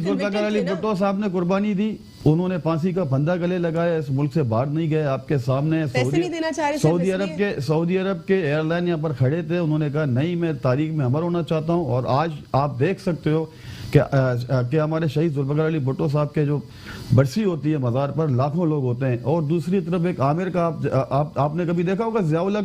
जुल्फ़िकार अली भुट्टो साहब ने कुर्बानी दी, उन्होंने फांसी का फंदा गले लगाया, इस मुल्क से बाहर नहीं गए। आपके सामने सऊदी अरब के एयरलाइन यहाँ पर खड़े थे, उन्होंने कहा नहीं मैं तारीख में अमर होना चाहता हूँ। और आज आप देख सकते हो कि हमारे शहीद जुल्फ़िकार अली भुट्टो साहब के जो बरसी होती है मज़ार पर लाखों लोग होते हैं। और दूसरी तरफ एक आमिर का आपने कभी देखा होगा ज़ियाउल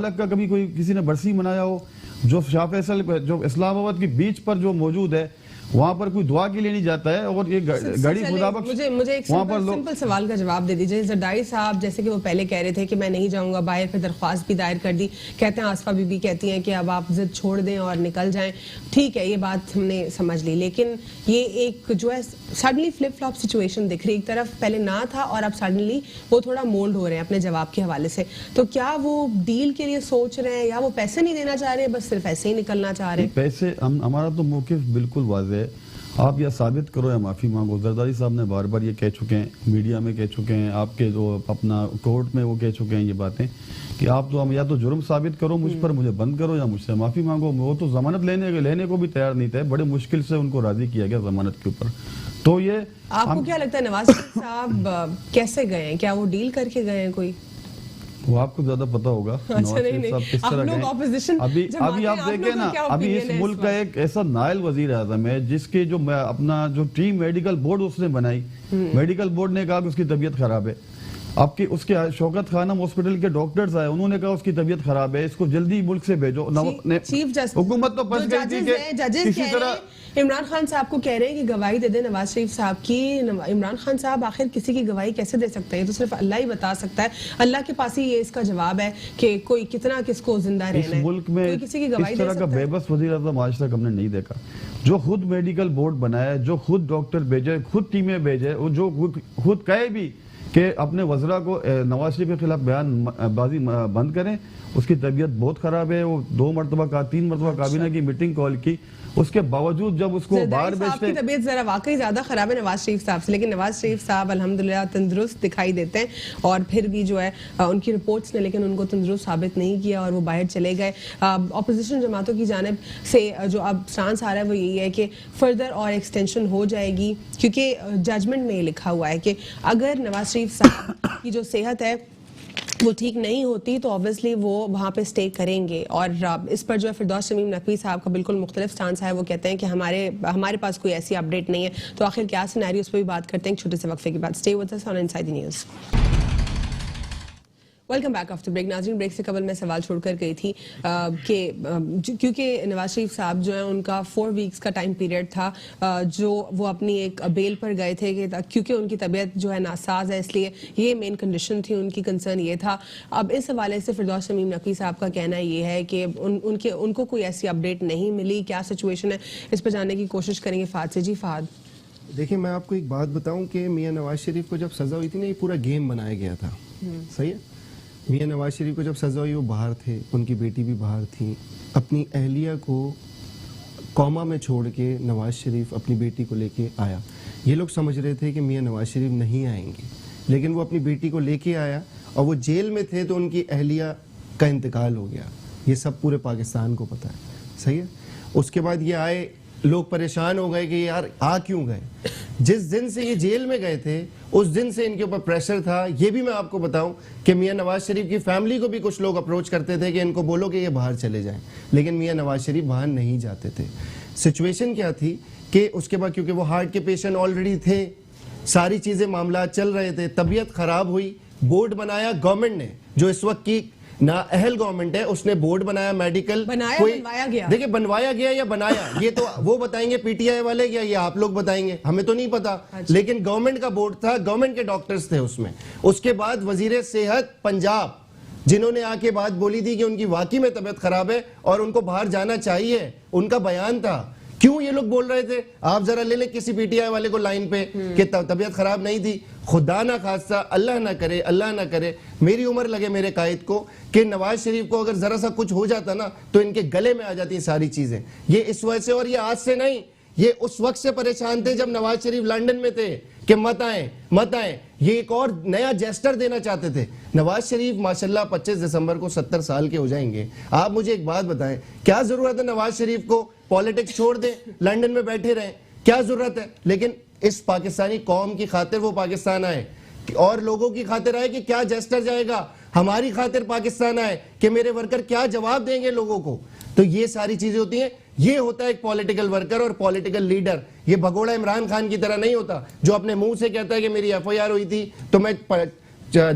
हक़ का कभी कोई किसी ने बरसी मनाया हो? जो शाह फैसल जो इस्लामाबाद की बीच पर जो मौजूद है, वहाँ पर कोई दुआ के लिए नहीं जाता है। और ये घड़ी खुदाबख्श, मुझे एक सिंपल सवाल का जवाब दे दीजिए। जरदारी साहब जैसे कि वो पहले कह रहे थे कि मैं नहीं जाऊंगा बाहर, फिर दरख्वास्त भी दायर कर दी, कहते हैं आसफा बीबी कहती हैं कि अब आप जिद छोड़ दें और निकल जाएं। ठीक है, ये बात हमने समझ ली, लेकिन ये एक जो है सडनली फ्लिप फ्लॉप सिचुएशन दिख रही। एक तरफ पहले ना था और अब सडनली वो थोड़ा मोल्ड हो रहे हैं अपने जवाब के हवाले से। तो क्या वो डील के लिए सोच रहे हैं या वो पैसे नहीं देना चाह रहे हैं, बस सिर्फ ऐसे ही निकलना चाह रहे हैं? पैसे, हमारा तो मौक़िफ़ बिल्कुल वाज़ेह है। आप या साबित करो या माफी मांगो। जरदारी साहब ने बार बार ये कह चुके हैं, मीडिया में कह चुके हैं, आपके जो अपना कोर्ट में वो कह चुके हैं ये बातें कि आप तो हम या तो जुर्म साबित करो मुझ पर, मुझे बंद करो, या मुझसे माफी मांगो। वो तो जमानत लेने को भी तैयार नहीं थे, बड़े मुश्किल से उनको राजी किया गया जमानत के ऊपर। तो ये आपको क्या लगता है नवाज शरीफ साहब कैसे गए हैं? क्या वो डील करके गए हैं कोई? वो आपको ज्यादा पता होगा नवाज शरीफ साहब किस तरह गए। अभी आप देखें ना, अभी इस मुल्क का एक ऐसा नायल वजीर आजम है जिसके जो अपना जो टीम मेडिकल बोर्ड उसने बनाई, मेडिकल बोर्ड ने कहा कि उसकी तबीयत खराब है। आपके उसके शौकत खानम हॉस्पिटल के डॉक्टर्स आए, उन्होंने कहा उसकी तबीयत खराब है, इसको जल्दी मुल्क से भेजो। चीफ जस्टिस हुकूमत तो फंस गई थी कि किसी तरह इमरान खान साहब को कह रहे हैं कि गवाही दे दे नवाज शरीफ साहब की। इमरान खान साहब आखिर किसी की गवाही कैसे दे सकते हैं? तो सिर्फ अल्लाह ही बता सकता है। अल्लाह के पास ही ये इसका जवाब है कि कोई कितना किसको जिंदा रहना है। इस मुल्क में किसी की गवाही इस तरह का बेबस वजीर आज़म आज तक हमने नहीं देखा, जो खुद मेडिकल बोर्ड बनाया, जो खुद डॉक्टर भेजे, खुद टीमें भेजे, जो खुद कहे भी कि अपने वज़रा को नवाज शरीफ के खिलाफ बयानबाजी बंद करें, उसकी तबीयत बहुत खराब है। वो 2 मरतबा 3 मरतबा काबीना की मीटिंग कॉल की, उसके बावजूद जब उसको बाहर भेजते हैं। तबीयत जरा वाकई ज्यादा खराब है नवाज शरीफ साहब से, लेकिन नवाज शरीफ साहब अल्हम्दुलिल्लाह तंदुरुस्त दिखाई देते हैं। और फिर भी जो है उनकी रिपोर्ट्स ने लेकिन उनको तंदुरुस्त साबित नहीं किया और वो बाहर चले गए। अपोजिशन जमातों की जानिब से जो अब स्टांस आ रहा है वो यही है कि फर्दर और एक्सटेंशन हो जाएगी, क्योंकि जजमेंट में लिखा हुआ है कि अगर नवाज शरीफ साहब की जो सेहत है वो ठीक नहीं होती तो ऑब्वियसली वो वहाँ पे स्टे करेंगे। और इस पर जो है फिरदौस शमीम नकवी साहब का बिल्कुल मुख्तलिफ स्टांस है। वो कहते हैं कि हमारे पास कोई ऐसी अपडेट नहीं है। तो आखिर क्या सिनेरियो, उस पर भी बात करते हैं छोटे से वक्फे के बाद। Stay with us on inside the news. Welcome back after break. नाज़रीन, ब्रेक से कबल मैं सवाल छोड़कर गई थी कि क्योंकि नवाज शरीफ साहब जो है उनका 4 वीक्स का टाइम पीरियड था जो वो अपनी एक बेल पर गए थे कि क्योंकि उनकी तबीयत जो है नासाज है, इसलिए ये मेन कंडीशन थी उनकी, कंसर्न ये था। अब इस हवाले से फिरदौस शमीम नकवी साहब का कहना ये है कि उनको कोई ऐसी अपडेट नहीं मिली। क्या सिचुएशन है, इस पर जानने की कोशिश करेंगे फाद से। जी फाद। देखिए, मैं आपको एक बात बताऊं कि मियां नवाज शरीफ को जब सजा हुई थी ना, ये पूरा गेम बनाया गया था। सही है। मियां नवाज शरीफ को जब सजा हुई वो बाहर थे, उनकी बेटी भी बाहर थी। अपनी अहलिया को कौमा में छोड़ के नवाज शरीफ अपनी बेटी को लेके आया। ये लोग समझ रहे थे कि मियां नवाज शरीफ नहीं आएंगे, लेकिन वो अपनी बेटी को लेके आया और वो जेल में थे तो उनकी अहलिया का इंतकाल हो गया। ये सब पूरे पाकिस्तान को पता है। सही है। उसके बाद ये आए, लोग परेशान हो गए कि यार आ क्यों गए। जिस दिन से ये जेल में गए थे उस दिन से इनके ऊपर प्रेशर था। ये भी मैं आपको बताऊं कि मियां नवाज शरीफ की फैमिली को भी कुछ लोग अप्रोच करते थे कि इनको बोलो कि ये बाहर चले जाएं, लेकिन मियां नवाज शरीफ बाहर नहीं जाते थे। सिचुएशन क्या थी कि उसके बाद क्योंकि वो हार्ट के पेशेंट ऑलरेडी थे, सारी चीजें मामला चल रहे थे, तबीयत खराब हुई, बोर्ड बनाया गवर्नमेंट ने, जो इस वक्त की ना अहल गवर्नमेंट है, उसने बोर्ड बनाया मेडिकल। बनवाया गया। देखिए, बनवाया गया या बनाया ये तो वो बताएंगे पीटीआई वाले, या ये आप लोग बताएंगे, हमें तो नहीं पता। लेकिन गवर्नमेंट का बोर्ड था, गवर्नमेंट के डॉक्टर्स थे उसमें। उसके बाद वजीर सेहत पंजाब, जिन्होंने आके बात बोली थी कि उनकी वाकई में तबीयत खराब है और उनको बाहर जाना चाहिए, उनका बयान था। क्यों ये लोग बोल रहे थे? आप जरा ले लें किसी पीटीआई वाले को लाइन पे कि तबीयत खराब नहीं थी। खुदा ना खास्ता, अल्लाह ना करे मेरी उम्र लगे मेरे कायद को कि नवाज शरीफ को अगर जरा सा कुछ हो जाता ना तो इनके गले में आ जाती सारी चीजें। ये इस वजह से, और ये आज से नहीं, ये उस वक्त से परेशान थे जब नवाज शरीफ लंदन में थे कि मत आए। ये एक और नया जेस्टर देना चाहते थे। नवाज शरीफ माशाल्लाह 25 दिसंबर को 70 साल के हो जाएंगे। आप मुझे एक बात बताएं, क्या जरूरत है नवाज शरीफ को पॉलिटिक्स छोड़ दें, लंदन में बैठे रहें? क्या जरूरत है? लेकिन इस पाकिस्तानी कौम की खातिर वो पाकिस्तान आए और लोगों की खातिर आए कि क्या जेस्टर जाएगा, हमारी खातिर पाकिस्तान आए कि मेरे वर्कर क्या जवाब देंगे लोगों को। तो ये सारी चीजें होती हैं। ये होता है एक पॉलिटिकल वर्कर और पॉलिटिकल लीडर। ये भगोड़ा इमरान खान की तरह नहीं होता जो अपने मुंह से कहता है कि मेरी एफआईआर हुई थी तो मैं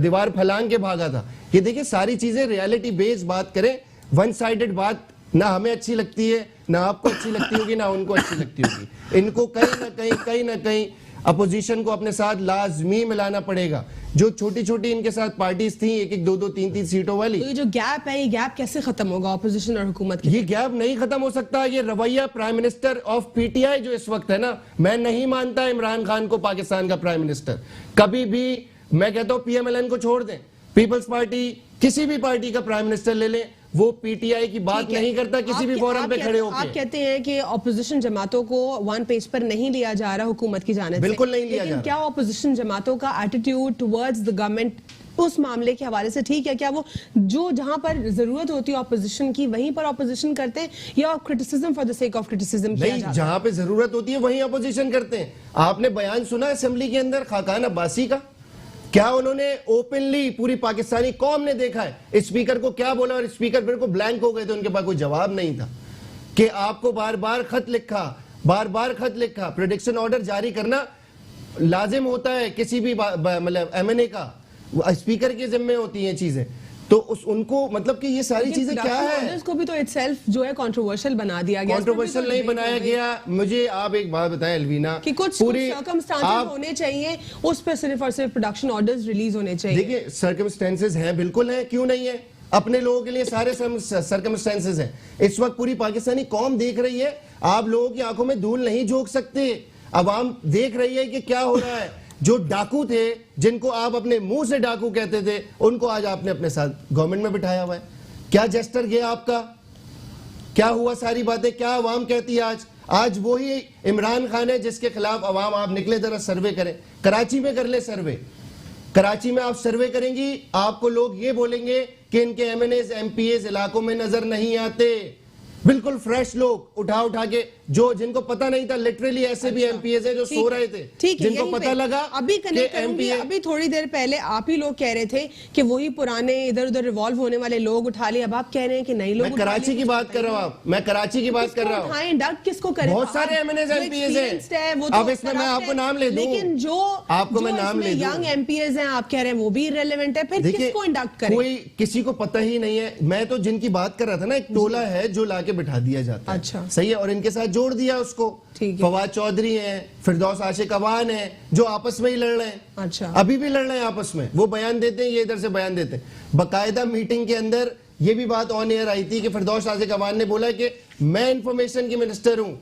दीवार फलांग के भागा था। ये देखिए, सारी चीजें रियलिटी बेस्ड बात करें। वन साइडेड बात ना हमें अच्छी लगती है, ना आपको अच्छी लगती होगी, ना उनको अच्छी लगती होगी। इनको कहीं ना कहीं अपोजिशन को अपने साथ लाजमी मिलाना पड़ेगा। जो छोटी छोटी इनके साथ पार्टीज थी, 1-1, 2-2, 3-3 सीटों वाली, तो ये जो गैप है, ये गैप कैसे खत्म होगा अपोजिशन और हुकूमत के? ये गैप नहीं खत्म हो सकता। ये रवैया प्राइम मिनिस्टर ऑफ पीटीआई जो इस वक्त है ना, मैं नहीं मानता इमरान खान को पाकिस्तान का प्राइम मिनिस्टर। कभी भी मैं कहता हूं पीएमएलएन को छोड़ दें, पीपल्स पार्टी, किसी भी पार्टी का प्राइम मिनिस्टर ले लें, वो पीटीआई की बात ठीक है। नहीं करता किसी भी फोरम पे खड़े होकर। आप कहते हैं कि ऑपोजिशन जमातों को वन पेज पर नहीं लिया जा रहा हुकूमत की जानिब से। बिल्कुल नहीं लिया जा लेकिन रहा। क्या ऑपोजिशन जमातों का एटीट्यूड टुवर्ड्स द गवर्नमेंट उस मामले के हवाले से ठीक है? क्या वो जो जहां पर जरूरत होती है ऑपोजिशन की वहीं पर ऑपोजिशन करते हैं, या criticism for the sake of criticism किया नहीं, जाता है? जहां पे जरूरत होती है वहीं अपोजिशन करते हैं। आपने बयान सुना असेंबली के अंदर खाकान अब्बासी का? क्या उन्होंने ओपनली पूरी पाकिस्तानी कौम ने देखा है स्पीकर को क्या बोला, और स्पीकर बिल्कुल ब्लैंक हो गए थे, उनके पास कोई जवाब नहीं था कि आपको बार बार खत लिखा प्रेडिक्शन ऑर्डर जारी करना लाजिम होता है किसी भी मतलब एमएनए का, स्पीकर के जिम्मे होती हैं चीजें, तो उनको मतलब कि ये सारी चीजें क्या है? इसको भी तो इटसेल्फ जो है कंट्रोवर्शियल बना दिया गया। कंट्रोवर्शियल नहीं बनाया गया। मुझे आप एक बात बताएं अलवीना, कि कुछ सर्कमस्टेंसेस होने चाहिए, उस पर सिर्फ और सिर्फ प्रोडक्शन ऑर्डर्स रिलीज होने चाहिए। देखिए सर्कमस्टेंसेस हैं, बिल्कुल हैं, क्यों नहीं है? अपने लोगों के लिए सारे सर्कमस्टेंसेस हैं। इस वक्त पूरी पाकिस्तानी कौम देख रही है, आप लोगों की आंखों में धूल नहीं झोंक सकते। अवाम देख रही है कि क्या हो रहा है। जो डाकू थे, जिनको आप अपने मुंह से डाकू कहते थे, उनको आज आपने अपने साथ गवर्नमेंट में बिठाया हुआ है। क्या जेस्टर गया आपका? क्या हुआ? सारी बातें क्या अवाम कहती है आज वही इमरान खान है जिसके खिलाफ अवाम, आप निकले जरा सर्वे करें, कराची में कर ले सर्वे। कराची में आप सर्वे करेंगी, आपको लोग ये बोलेंगे कि इनके एमएनएस एमपीएस इलाकों में नजर नहीं आते। बिल्कुल फ्रेश लोग उठा के, जो जिनको पता नहीं था, लिटरली ऐसे भी एमपीएस है जो सो रहे थे, जिनको पता लगा। अभी कनेक्ट करूंगी, अभी थोड़ी देर पहले आप ही लोग कह रहे थे कि वही पुराने इधर उधर रिवॉल्व होने वाले लोग उठा लिए, अब आप कह रहे हैं कि नहीं लोग। मैं कराची की बात कर रहा हूँ, मैं कराची की बात कर रहा हूँ। इंडक्ट किसको करें? बहुत सारे एमएनएस एमपीएस हैं, अब इसमें मैं आपको नाम ले दूं, लेकिन जो आपको मैं नाम ले दूं, यंग एमपीएस हैं, आप कह रहे हैं वो भी इररिलेवेंट है, फिर किसको इंडक्ट करें? कोई किसी को पता ही नहीं है। मैं तो जिनकी बात कर रहा था ना, एक टोला है जो लाके बिठा दिया जाता है। अच्छा, सही है, और इनके साथ जोड़ दिया उसको। फवाद चौधरी हैं, फिरदौस आशिक अवान है, जो आपस में ही लड़ रहे हैं। अच्छा, अभी भी लड़ रहे हैं आपस में। वो बयान देते हैं, ये इधर से बयान देते हैं। बाकायदा मीटिंग के अंदर ये भी बात ऑन एयर आई थी कि फिरदौस आशिक अवान ने बोला कि मैं इंफॉर्मेशन की मिनिस्टर हूं,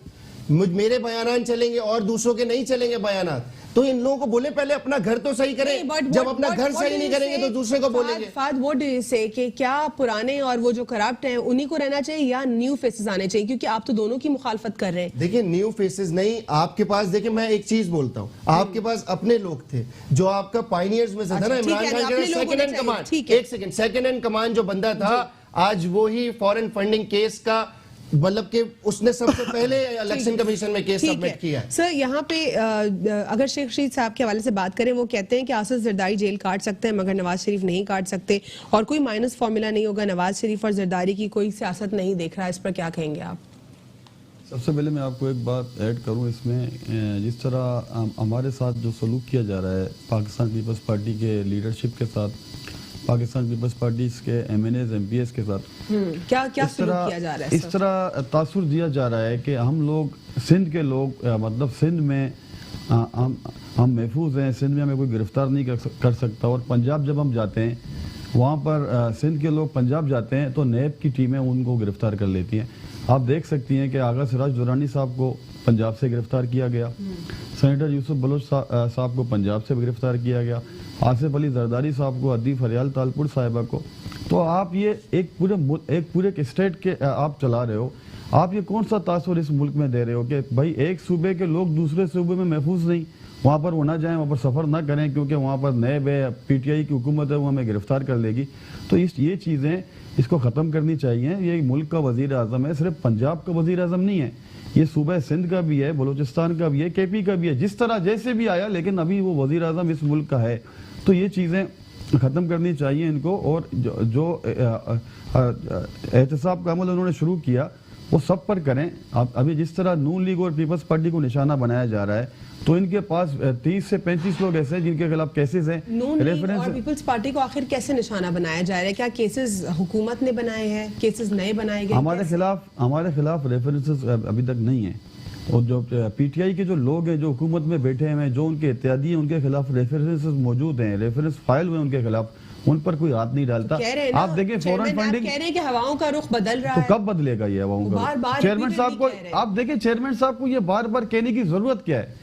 मेरे बयान चलेंगे और दूसरों के नहीं चलेंगे बयान। तो इन लोगों को बोले पहले अपना घर तो सही करें, जब अपना घर सही नहीं करेंगे तो दूसरे को बोलेंगे। व्हाट डू यू से कि क्या पुराने और वो जो करप्ट हैं उन्हीं को रहना चाहिए या न्यू फेसेस आने चाहिए? क्योंकि आप तो दोनों की मुखालफत कर रहे हैं। देखिए न्यू फेसेस नहीं, आपके पास देखिए मैं एक चीज बोलता हूँ, आपके पास अपने लोग थे जो आपका पायनियर्स में से था ना, इमरान खान के सेकंड हैंड कमांड, एक सेकंड, सेकंड हैंड कमांड जो बंदा था, आज वो ही फॉरेन फंडिंग केस का मतलब कि उसने सबसे पहले इलेक्शन कमीशन में केस सबमिट किया है। सर यहाँ पे अगर शेख रशीद साहब के हवाले से बात करें, वो कहते हैं कि आसिफ जरदारी जेल काट सकते हैं मगर नवाज शरीफ नहीं काट सकते, और कोई माइनस फॉर्मूला नहीं होगा, नवाज शरीफ और जरदारी की कोई सियासत नहीं देख रहा है। इस पर क्या कहेंगे आप? सबसे पहले मैं आपको एक बात ऐड करूं इसमें, जिस तरह हमारे साथ जो सलूक किया जा रहा है पाकिस्तान पीपल्स पार्टी के लीडरशिप के साथ, पाकिस्तान पीपल्स पार्टी के एमएनएस एमपीएस के साथ क्या सलूक किया जा रहा है? इस तरह तासुर दिया जा रहा है कि हम लोग सिंध के लोग, मतलब सिंध में हम महफूज हैं, सिंध में हमें कोई गिरफ्तार नहीं कर सकता। और पंजाब जब हम जाते हैं वहाँ पर सिंध के लोग पंजाब जाते हैं तो नैब की टीमें उनको गिरफ्तार कर लेती हैं। आप देख सकती हैं कि आगा सिराज दुरानी साहब को पंजाब से गिरफ्तार किया गया, सेनेटर यूसुफ बलोच साहब को पंजाब से गिरफ्तार किया गया, आसिफ अली जरदारी साहब को, अदी फरियाल तालपुर साहिबा को। तो आप ये एक पूरे स्टेट के आप चला रहे हो, आप ये कौन सा तासुर इस मुल्क में दे रहे हो कि भाई एक सूबे के लोग दूसरे सूबे में महफूज नहीं, वहाँ पर वो ना जाएं, वहाँ पर सफ़र ना करें क्योंकि वहाँ पर नैब है, पीटीआई की हुकूमत है, वो हमें गिरफ्तार कर लेगी। तो ये चीज़ें इसको ख़त्म करनी चाहिए। ये मुल्क का वज़ीर आज़म है, सिर्फ पंजाब का वज़ीर आज़म नहीं है, ये सूबा सिंध का भी है, बलूचिस्तान का भी है, केपी का भी है, जिस तरह जैसे भी आया, लेकिन अभी वो वज़ीर आज़म इस मुल्क का है। तो ये चीज़ें ख़त्म करनी चाहिए इनको। और जो एहतसाब का अमल उन्होंने शुरू किया वो सब पर करें। अभी जिस तरह नून लीग और पीपल्स पार्टी को निशाना बनाया जा रहा है, तो इनके पास 30 से 35 लोग ऐसे हैं जिनके खिलाफ केसेस हैं। नून लीग और पीपल्स पार्टी को आखिर कैसे निशाना बनाया जा रहा है? क्या केसेस हुकूमत ने बनाए हैं, केसेस नए बनाए गए? हमारे खिलाफ रेफरेंसेस अभी तक नहीं है। और जो पीटीआई के जो लोग हैं जो हुकूमत में बैठे हैं, जो उनके इत्यादी हैं, उनके खिलाफ रेफरेंसेस मौजूद हैं, रेफरेंस फाइल हुए उनके खिलाफ, उन पर कोई हाथ नहीं डालता। आप देखें फॉरेन फंडिंग, कह रहे हैं कि हवाओं का रुख बदल रहा है, तो कब बदलेगा ये हवाओं का? चेयरमैन साहब को, आप देखें चेयरमैन साहब को ये बार बार कहने की जरूरत क्या है?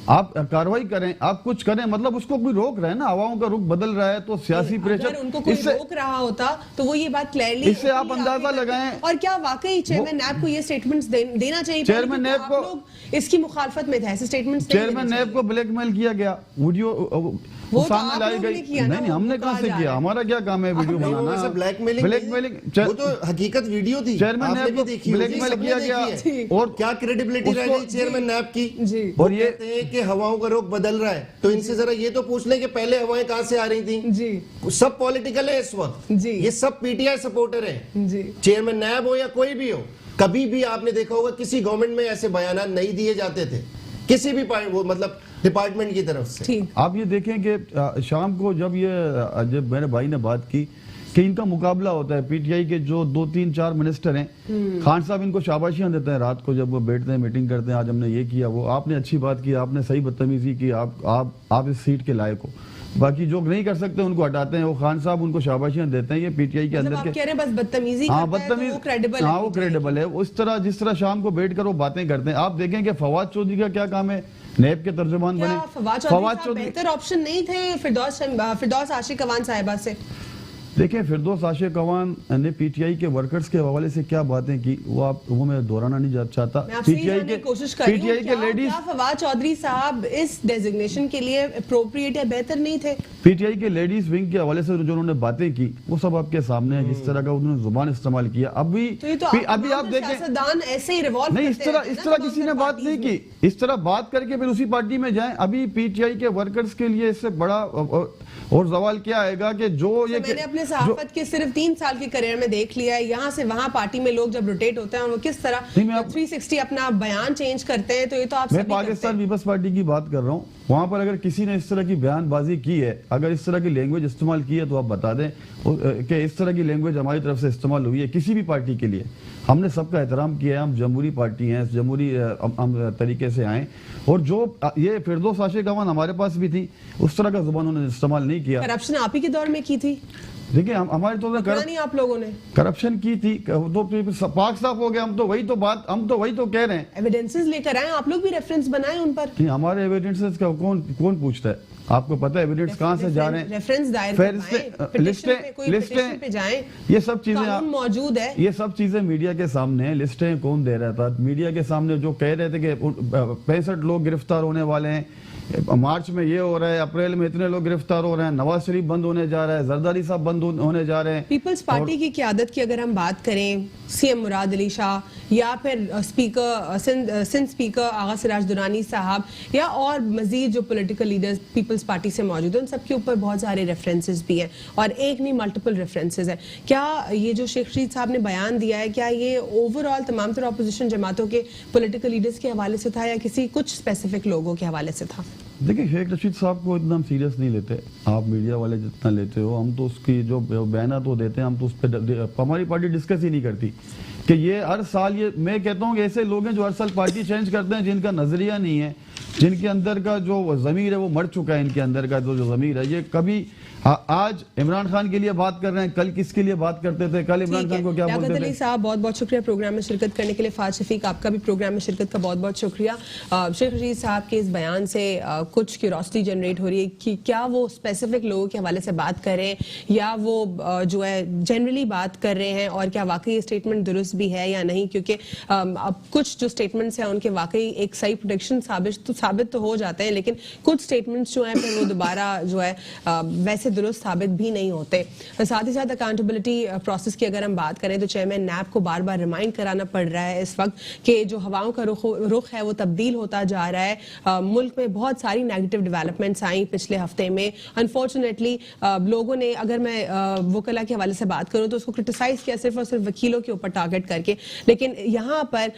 आप कार्रवाई करें, आप कुछ करें, मतलब उसको कोई रोक रहा है ना, हवाओं का रुख बदल रहा है तो सियासी प्रेशर, अगर उनको कोई रोक रहा होता तो वो ये बात क्लियरली इससे आप अंदाजा लगाएं। और क्या वाकई चेयरमैन नैब को ये स्टेटमेंट्स देना चाहिए? चेयरमैन नैब को इसकी मुखालफत में थे, ऐसे स्टेटमेंट्स चेयरमैन नैब को ब्लैकमेल किया गया, वीडियो वो सामने लाई गई। नहीं, हमने कहां से किया, हमारा क्या काम है वीडियो बनाना, ब्लैकमेलिंग, वो तो हकीकत वीडियो थी, चेयरमैन आपने नैब भी को देखी होगी, ब्लैकमेल सबने किया देखी है। गया। और क्या क्रेडिबिलिटी रह गई चेयरमैन नैब की? और ये कहते हैं कि हवाओं का रुख बदल रहा है, तो इनसे जरा ये तो पूछ लें कि पहले हवाएं कहां से आ रही थी? जी, सब पॉलिटिकल है इस वक्त जी, ये सब पीटीआई सपोर्टर है जी। चेयरमैन नैब हो या कोई भी हो, कभी भी आपने देखा होगा किसी गवर्नमेंट में ऐसे बयान नहीं दिए जाते थे किसी भी वो मतलब डिपार्टमेंट की तरफ से। आप ये देखें कि शाम को जब मेरे भाई ने बात की कि इनका मुकाबला होता है, पीटीआई के जो 2-3-4 मिनिस्टर हैं, खान साहब इनको शाबाशियां देते हैं रात को जब वो बैठते हैं मीटिंग करते हैं, आज हमने ये किया, वो आपने अच्छी बात की, आपने सही बदतमीजी की, आप इस सीट के लायक हो। बाकी जो नहीं कर सकते उनको हटाते हैं, वो खान साहब उनको शाबाशियां देते हैं। ये पीटीआई के अंदर कह रहे हैं बस बदतमीजी हाँ, करता है तो वो क्रेडिबल हाँ, वो क्रेडिबल है। उस तरह जिस तरह शाम को बैठ कर वो बातें करते हैं, आप देखें कि फवाद चौधरी का क्या काम है, नैब के तर्जुमान बने। फवाद चौधरी बेहतर ऑप्शन नहीं थे फिरदौस आशिक अवान साहिबा से? देखिए, फिरदौस आशिक अवान ने पीटीआई के वर्कर्स के हवाले से क्या बातें की वो मैं दोहराना नहीं चाहता। पीटीआई के लेडीज, फवाद चौधरी साहब इस डेजिग्नेशन के लिए एप्रोप्रिएट या बेहतर नहीं थे? पीटीआई के लेडीज विंग के हवाले से जो उन्होंने बातें की वो सब आपके सामने है, जिस तरह का उन्होंने जुबान इस्तेमाल किया। अभी आप देखें, ऐसे ही रिवॉल्व नहीं, इस तरह किसी ने बात नहीं की। इस तरह बात करके फिर उसी पार्टी में जाएं। अभी पीटीआई के वर्कर्स के लिए इससे बड़ा और सवाल क्या आएगा कि जो ये मैंने अपने सहाफत के सिर्फ 3 साल के करियर में देख लिया है, यहाँ से वहाँ पार्टी में लोग जब रोटेट होते हैं वो किस तरह 360 अपना बयान चेंज करते हैं। तो ये तो आप मैं पाकिस्तान पीपल्स पार्टी की बात कर रहा हूँ, वहां पर अगर किसी ने इस तरह की बयानबाजी की है, अगर इस तरह की लैंग्वेज इस्तेमाल की है, तो आप बता दें कि इस तरह की लैंग्वेज हमारी तरफ से इस्तेमाल हुई है किसी भी पार्टी के लिए। हमने सबका एहतराम किया है, हम जमहूरी पार्टी हैं, जमहूरी तरीके से आए, और जो ये फिरदौस आशिक अवान हमारे पास भी थी, उस तरह का जुबान उन्होंने इस्तेमाल नहीं किया। करप्शन आप ही के दौर में की थी? देखिए, हमारे तो नहीं, आप लोगों ने करप्शन की थी तो पाक साफ हो गया। हम तो वही तो कह रहे हैं, एविडेंसेस लेकर आए, आप लोग भी रेफरेंस बनाए उन पर। नहीं, हमारे एविडेंसेस का कौन पूछता है? आपको पता है एविडेंस कहां से जा रहे हैं? रेफरेंस दायर लिस्टें पे जाएं, ये सब चीजें मौजूद है, ये सब चीजें मीडिया के सामने है। लिस्टें कौन दे रहा था मीडिया के सामने? जो कह रहे थे कि 65 लोग गिरफ्तार होने वाले हैं, मार्च में ये हो रहा है, अप्रैल में इतने लोग गिरफ्तार हो रहे हैं, नवाज शरीफ बंद होने जा रहा है, जरदारी साहब बंद होने जा रहे हैं। पीपल्स पार्टी की क़यादत की अगर हम बात करें, सीएम मुराद अली शाह या फिर स्पीकर सिंध स्पीकर आगा सिराज दुरानी साहब या और मजीद जो पॉलिटिकल लीडर्स पीपल्स पार्टी से मौजूद हैं, उन सबके ऊपर बहुत सारे रेफरेंसेस भी हैं, और एक नहीं मल्टीपल रेफरेंसेस हैं। क्या ये जो शेख रशीद साहब ने बयान दिया है, क्या ये ओवरऑल तमाम तरह अपोजिशन जमातों के पॉलिटिकल लीडर्स के हवाले से था या किसी कुछ स्पेसिफिक लोगों के हवाले से था? देखिए, शेख रशीद साहब को इतना हम सीरियस नहीं लेते, आप मीडिया वाले जितना लेते हो। हम तो उसकी जो बयान तो देते हैं, हम तो उस पर हमारी पार्टी डिस्कस ही नहीं करती कि ये हर साल, ये मैं कहता हूँ कि ऐसे लोग हैं जो हर साल पार्टी चेंज करते हैं, जिनका नजरिया नहीं है, जिनके अंदर का जो ज़मीर है वो मर चुका है। इनके अंदर का जो ज़मीर है, ये कभी आज इमरान खान के लिए बात कर रहे हैं, कल किसके लिए बात करते थे, कल इमरान खान को क्या बोलते थे। अली साहब, बहुत बहुत शुक्रिया प्रोग्राम में शिरकत करने के लिए। फाज शफीक, आपका भी प्रोग्राम में शिरकत का बहुत बहुत शुक्रिया। शेख रशीद साहब के इस बयान से कुछ क्यूरोसिटी जनरेट हो रही है कि क्या वो स्पेसिफिक लोगों के हवाले से बात कर रहे हैं या वो जो है जनरली बात कर रहे हैं, और क्या वाकई ये स्टेटमेंट दुरुस्त भी है या नहीं, क्योंकि अब कुछ जो स्टेटमेंट्स हैं उनके वाकई एक सही प्रोटेक्शन साबित तो हो जाते हैं, लेकिन कुछ स्टेटमेंट्स जो हैं फिर वो दोबारा जो है वैसे दुरुस्त साबित भी नहीं होते। साथ ही साथ अकाउंटेबिलिटी प्रोसेस की अगर हम बात करें तो चेयरमैन नैब को बार बार रिमाइंड कराना पड़ रहा है इस वक्त कि जो हवाओं का रुख है वो तब्दील होता जा रहा है। मुल्क में बहुत सारी नेगेटिव डेवलपमेंट्स आई पिछले हफ्ते में। अनफॉर्चुनेटली लोगों ने, अगर मैं वकला के हवाले से बात करूं तो उसको क्रिटिसाइज किया सिर्फ और सिर्फ वकीलों के ऊपर टारगेट करके, लेकिन यहाँ पर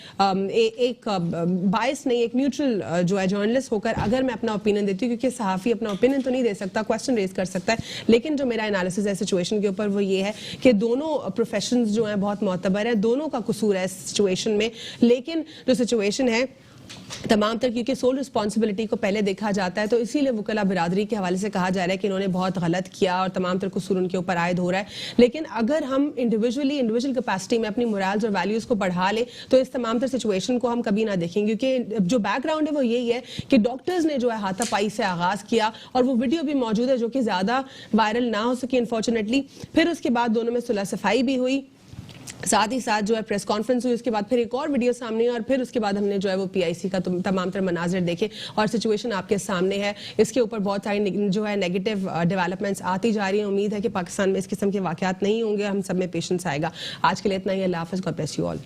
एक बायस नहीं, एक न्यूट्रल जो है जर्नलिस्ट होकर अगर मैं अपना ओपिनियन देती हूँ, क्योंकि सहाफ़ी अपना ओपिनियन तो नहीं दे सकता, क्वेश्चन रेज कर सकता है, लेकिन जो मेरा एनालिसिस है सिचुएशन के ऊपर वो ये है कि दोनों प्रोफेशंस जो हैं बहुत मोतबर है, दोनों का कसूर है इस सिचुएशन में। लेकिन जो सिचुएशन है तमाम तरह, क्योंकि सोल रिस्पॉन्सिबिलिटी को पहले देखा जाता है, तो इसीलिए वकला बिरादरी के हवाले से कहा जा रहा है कि इन्होंने बहुत गलत किया और तमाम तरह कसूर उनके ऊपर आयद हो रहा है। लेकिन अगर हम इंडिविजुअल कैपेसिटी में अपनी मोरल्स और वैल्यूज को बढ़ा ले तो इस तमाम तरह सिचुएशन को हम कभी ना देखेंगे, क्योंकि जो बैकग्राउंड है वो यही है कि डॉक्टर्स ने जो है हाथापाई से आगाज किया और वो वीडियो भी मौजूद है जो कि ज्यादा वायरल ना हो सकी अनफॉर्चुनेटली। फिर उसके बाद दोनों में सुलह सफाई भी हुई, साथ ही साथ जो है प्रेस कॉन्फ्रेंस हुई, उसके बाद फिर एक और वीडियो सामने आई और फिर उसके बाद हमने जो है वो पीआईसी का तमाम तरह मनाजिर देखे और सिचुएशन आपके सामने है। इसके ऊपर बहुत सारी जो है नेगेटिव डेवलपमेंट्स आती जा रही है। उम्मीद है कि पाकिस्तान में इस किस्म के वाकयात नहीं होंगे, हम सब में पेशेंस आएगा। आज के लिए इतना ही, अल्लाह हाफ़िज़, गॉड ब्लेस यू ऑल।